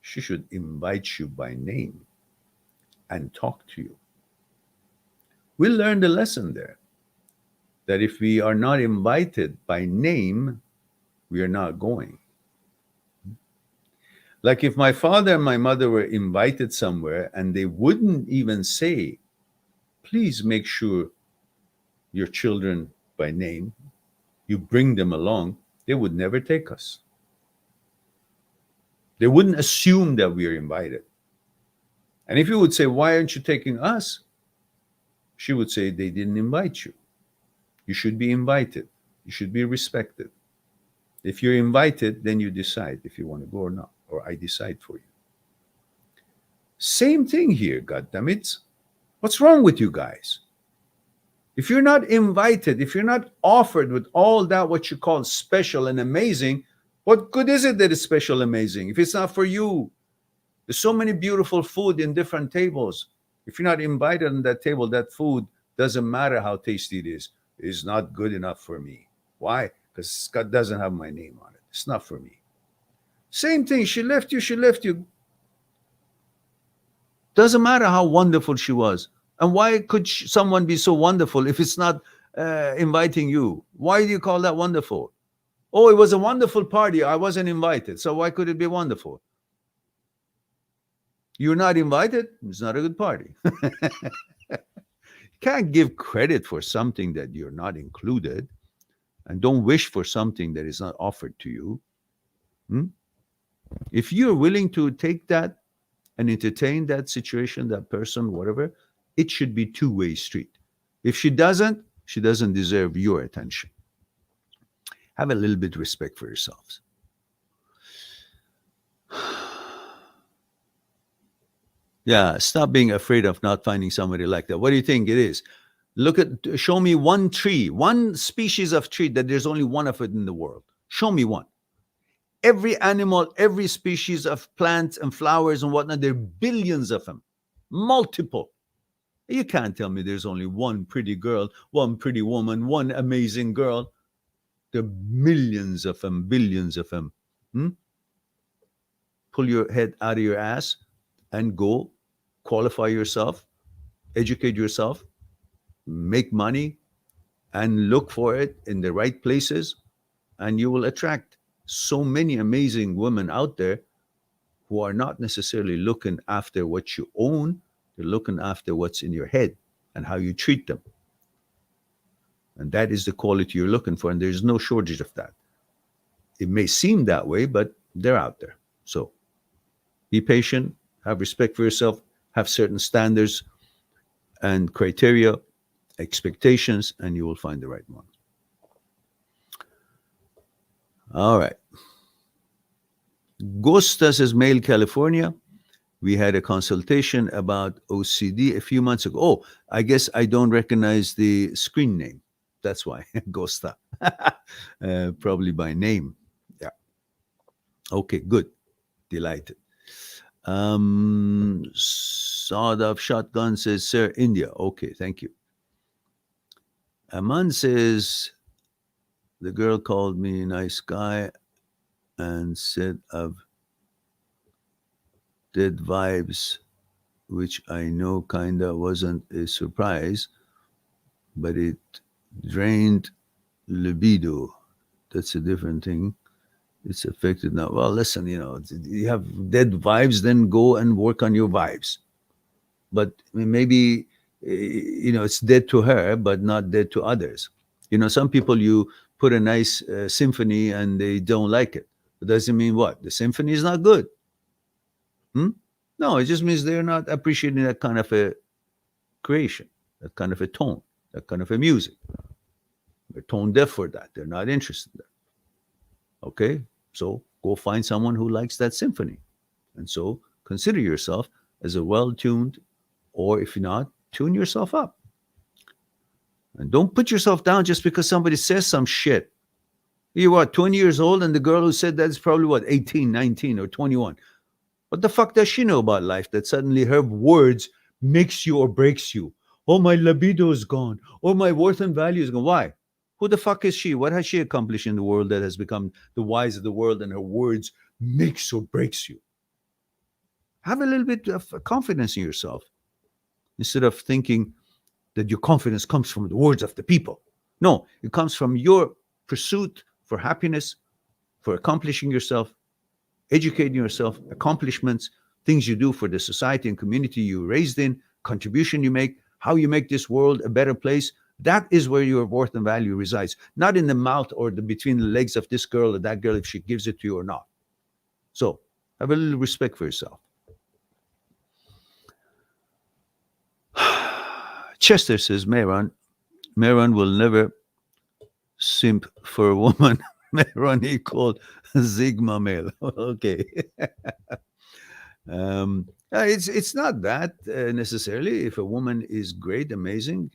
she should invite you by name and talk to you. We learned a lesson there that if we are not invited by name, we are not going. Like if my father and my mother were invited somewhere and they wouldn't even say, "Please make sure your children by name, you bring them along," they would never take us. They wouldn't assume that we are invited. And if you would say, "Why aren't you taking us?" she would say, "They didn't invite you. You should be invited. You should be respected. If you're invited, then you decide if you want to go or not, or I decide for you." Same thing here, goddammit. What's wrong with you guys? If you're not invited, if you're not offered with all that what you call special and amazing, what good is it that it's special, amazing, if it's not for you? There's so many beautiful food in different tables. If you're not invited on that table, that food doesn't matter how tasty it is not good enough for me. Why? Because Scott doesn't have my name on it. It's not for me. Same thing. She left you. Doesn't matter how wonderful she was. And why could someone be so wonderful if it's not inviting you? Why do you call that wonderful? Oh, it was a wonderful party. I wasn't invited. So why could it be wonderful? You're not invited. It's not a good party. You can't give credit for something that you're not included, and don't wish for something that is not offered to you. If you're willing to take that and entertain that situation, that person, whatever, it should be two-way street. If she doesn't deserve your attention. Have a little bit of respect for yourselves. Yeah, stop being afraid of not finding somebody like that. What do you think it is? Show me one tree, one species of tree that there's only one of it in the world. Show me one. Every animal, every species of plants and flowers and whatnot, there are billions of them, multiple. You can't tell me there's only one pretty girl, one pretty woman, one amazing girl. There are millions of them, billions of them. Pull your head out of your ass and go qualify yourself, educate yourself, make money, and look for it in the right places, and you will attract so many amazing women out there who are not necessarily looking after what you own. They're looking after what's in your head and how you treat them. And that is the quality you're looking for, and there's no shortage of that. It may seem that way, but they're out there. So be patient, have respect for yourself, have certain standards and criteria, expectations, and you will find the right one. All right. Gusta says, Mail, California. We had a consultation about OCD a few months ago. Oh, I guess I don't recognize the screen name. That's why, Gusta. Probably by name. Yeah. Okay, good. Delighted. Sawed off shotgun says, Sir, India. Okay, thank you. Aman says, the girl called me a nice guy and said I've dead vibes, which I know kinda wasn't a surprise, but it drained libido. That's a different thing. It's affected now. Well, listen, you have dead vibes, then go and work on your vibes. But maybe, it's dead to her, but not dead to others. Some people, you put a nice symphony and they don't like it. It doesn't mean what? The symphony is not good. No, it just means they're not appreciating that kind of a creation, that kind of a tone, that kind of a music. They're tone deaf for that. They're not interested in that. Okay? So go find someone who likes that symphony. And so consider yourself as a well-tuned, or if you're not, tune yourself up. And don't put yourself down just because somebody says some shit. You're what, 20 years old, and the girl who said that is probably what, 18, 19, or 21. What the fuck does she know about life that suddenly her words makes you or breaks you? Oh, my libido is gone. Or my worth and value is gone. Why? Who the fuck is she? What has she accomplished in the world that has become the wise of the world and her words makes or breaks you? Have a little bit of confidence in yourself instead of thinking that your confidence comes from the words of the people. No, it comes from your pursuit for happiness, for accomplishing yourself, educating yourself, accomplishments, things you do for the society and community you raised in, contribution you make, how you make this world a better place. That is where your worth and value resides, not in the mouth or between the legs of this girl or that girl if she gives it to you or not. So have a little respect for yourself. Chester says, Mehran will never simp for a woman. Mehran he called Sigma male. Okay. It's not that necessarily. If a woman is great, amazing,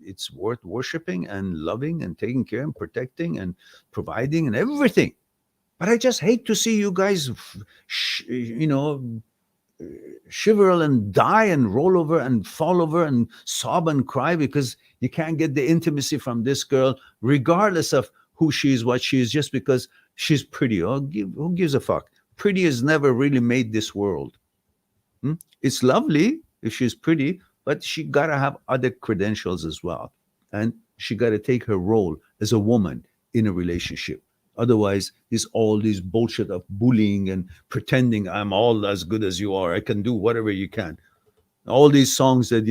it's worth worshiping and loving and taking care and protecting and providing and everything. But I just hate to see you guys, shiver and die and roll over and fall over and sob and cry because you can't get the intimacy from this girl, regardless of who she is, what she is, just because she's pretty. Who gives a fuck? Pretty has never really made this world. It's lovely if she's pretty, but she gotta have other credentials as well, and she gotta take her role as a woman in a relationship. Otherwise, there's all this bullshit of bullying and pretending I'm all as good as you are. I can do whatever you can. All these songs that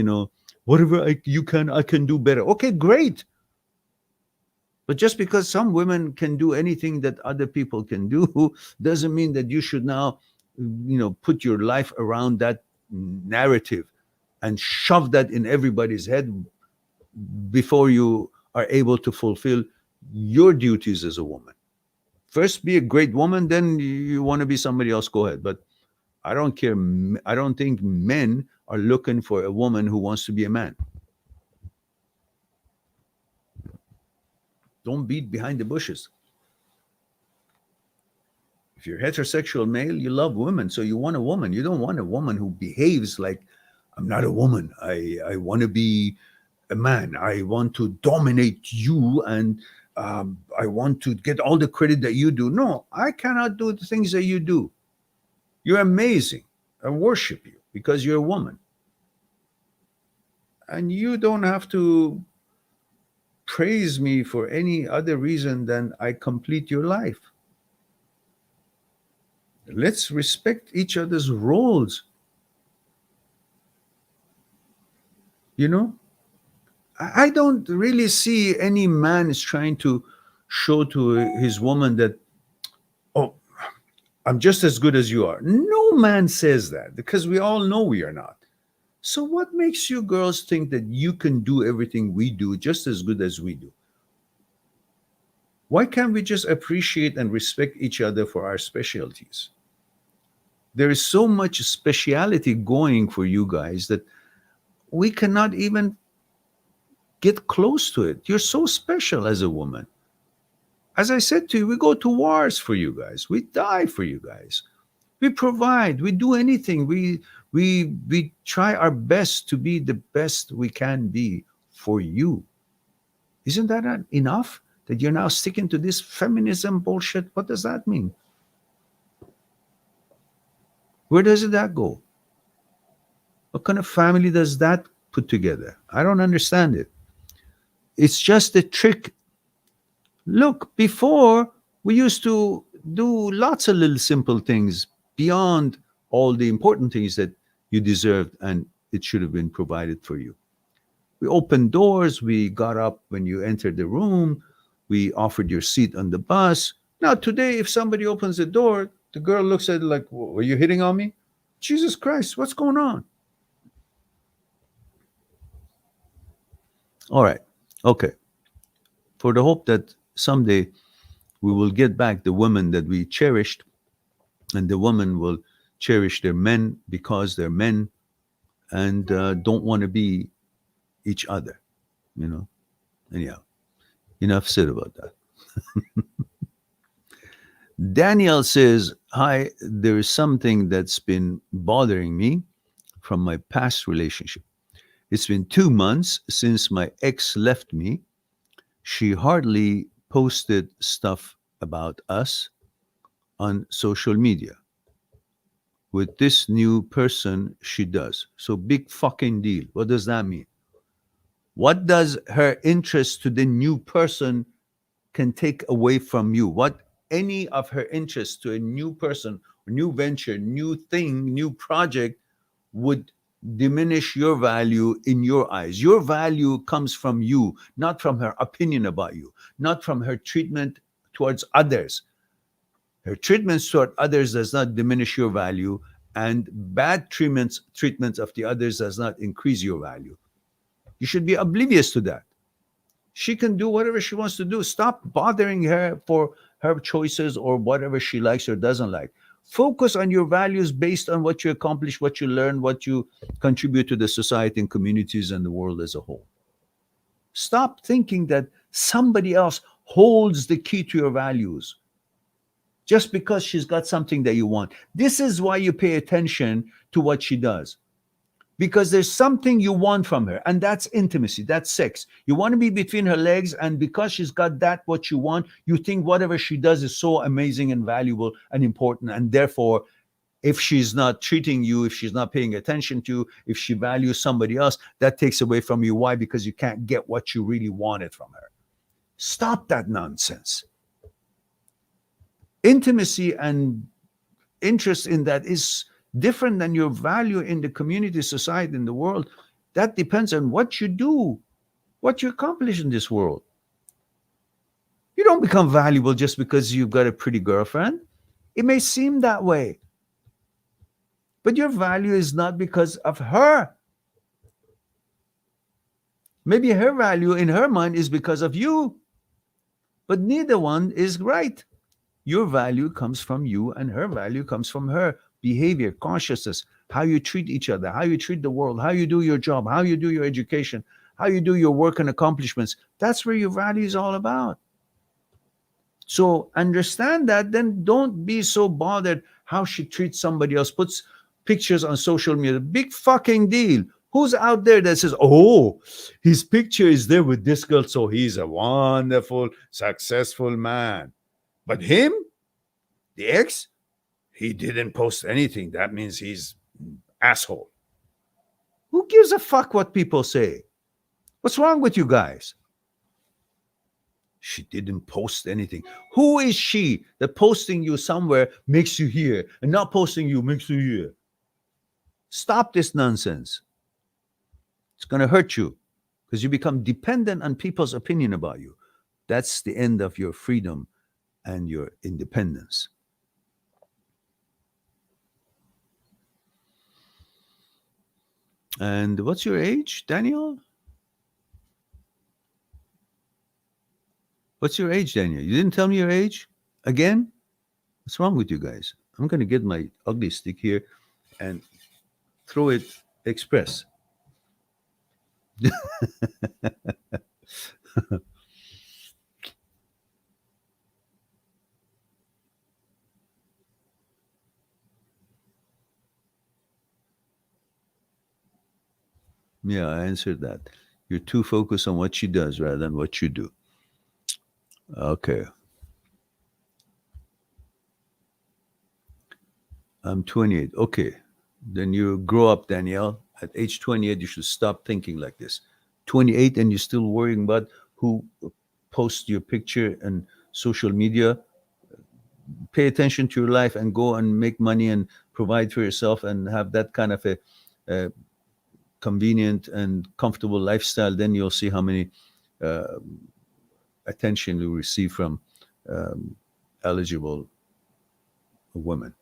whatever you can, I can do better. Okay, great. But just because some women can do anything that other people can do doesn't mean that you should now, put your life around that narrative and shove that in everybody's head before you are able to fulfill your duties as a woman. First, be a great woman, then you want to be somebody else, go ahead. But I don't care. I don't think men are looking for a woman who wants to be a man. Don't beat behind the bushes. If you're heterosexual male, you love women, so you want a woman. You don't want a woman who behaves like, I'm not a woman. I want to be a man. I want to dominate you, and I want to get all the credit that you do. No, I cannot do the things that you do. You're amazing. I worship you because you're a woman. And you don't have to praise me for any other reason than I complete your life. Let's respect each other's roles. I don't really see any man is trying to show to his woman that, oh, I'm just as good as you are. No man says that because we all know we are not. So what makes you girls think that you can do everything we do just as good as we do? Why can't we just appreciate and respect each other for our specialties? There is so much speciality going for you guys that we cannot even get close to it. You're so special as a woman. As I said to you, we go to wars for you guys. We die for you guys. We provide. We do anything. We try our best to be the best we can be for you. Isn't that not enough? That you're now sticking to this feminism bullshit? What does that mean? Where does that go? What kind of family does that put together? I don't understand it. It's just a trick. Look, before we used to do lots of little simple things beyond all the important things that you deserved and it should have been provided for you. We opened doors, we got up when you entered the room, we offered your seat on the bus. Now, today, if somebody opens the door, the girl looks at it like, were you hitting on me? Jesus Christ, what's going on? All right. Okay. For the hope that someday we will get back the women that we cherished, and the women will cherish their men because they're men and don't want to be each other. Anyhow, enough said about that. Daniel says, hi, there is something that's been bothering me from my past relationship. It's been 2 months since my ex left me. She hardly posted stuff about us on social media. With this new person, she does. So, big fucking deal. What does that mean? What does her interest to the new person can take away from you? What any of her interest to a new person, new venture, new thing, new project would diminish your value in your eyes? Your value comes from you, not from her opinion about you, not from her treatment towards others. Her treatments toward others does not diminish your value, and bad treatments of the others does not increase your value. You should be oblivious to that. She can do whatever she wants to do. Stop bothering her for her choices or whatever she likes or doesn't like. Focus on your values based on what you accomplish, what you learn, what you contribute to the society and communities and the world as a whole. Stop thinking that somebody else holds the key to your values just because she's got something that you want. This is why you pay attention to what she does, because there's something you want from her, and that's intimacy, that's sex. You want to be between her legs, and because she's got that what you want, you think whatever she does is so amazing and valuable and important, and therefore if she's not treating you, if she's not paying attention to you, if she values somebody else, that takes away from you. Why? Because you can't get what you really wanted from her. Stop that nonsense. Intimacy and interest in that is different than your value in the community, society, in the world. That depends on what you do, what you accomplish in this world. You don't become valuable just because you've got a pretty girlfriend. It may seem that way, but your value is not because of her. Maybe her value in her mind is because of you, but neither one is right. Your value comes from you, and her value comes from her behavior, consciousness, how you treat each other, how you treat the world, how you do your job, how you do your education, how you do your work and accomplishments. That's where your value is all about. So understand that, then don't be so bothered how she treats somebody else, puts pictures on social media. Big fucking deal. Who's out there that says, oh, his picture is there with this girl, so he's a wonderful, successful man. But him, the ex, he didn't post anything. That means he's asshole. Who gives a fuck what people say? What's wrong with you guys? She didn't post anything. Who is she that posting you somewhere makes you here and not posting you makes you here? Stop this nonsense. It's going to hurt you because you become dependent on people's opinion about you. That's the end of your freedom and your independence. And what's your age, Daniel? What's your age, Daniel? You didn't tell me your age again? What's wrong with you guys? I'm going to get my ugly stick here and throw it express. Yeah, I answered that. You're too focused on what she does rather than what you do. Okay. I'm 28. Okay. Then you grow up, Danielle. At age 28, you should stop thinking like this. 28 and you're still worrying about who posts your picture and social media. Pay attention to your life and go and make money and provide for yourself and have that kind of a convenient and comfortable lifestyle. Then you'll see how many uh, attention you receive from eligible women.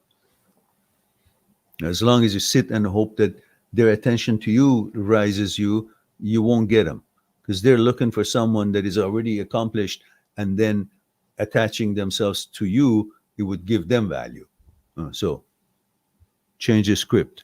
As long as you sit and hope that their attention to you rises you, you won't get them because they're looking for someone that is already accomplished, and then attaching themselves to you, it would give them value. So change the script.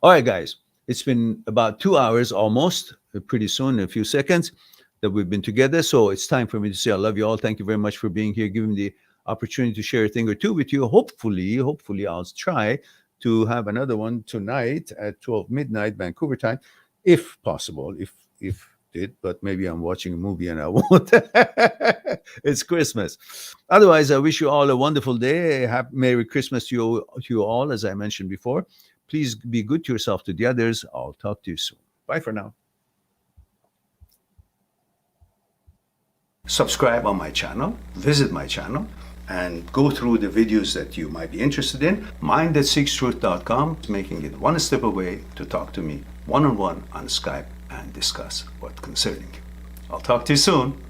All right, guys, it's been about 2 hours almost, pretty soon, a few seconds that we've been together. So it's time for me to say I love you all. Thank you very much for being here, giving me the opportunity to share a thing or two with you. Hopefully, I'll try to have another one tonight at 12 midnight Vancouver time, if possible, if it, but maybe I'm watching a movie and I won't. It's Christmas. Otherwise, I wish you all a wonderful day. Happy Merry Christmas to you all, as I mentioned before. Please be good to yourself, to the others. I'll talk to you soon. Bye for now. Subscribe on my channel, visit my channel, and go through the videos that you might be interested in. Mind@seekstruth.com is making it one step away to talk to me one-on-one on Skype and discuss what's concerning you. I'll talk to you soon.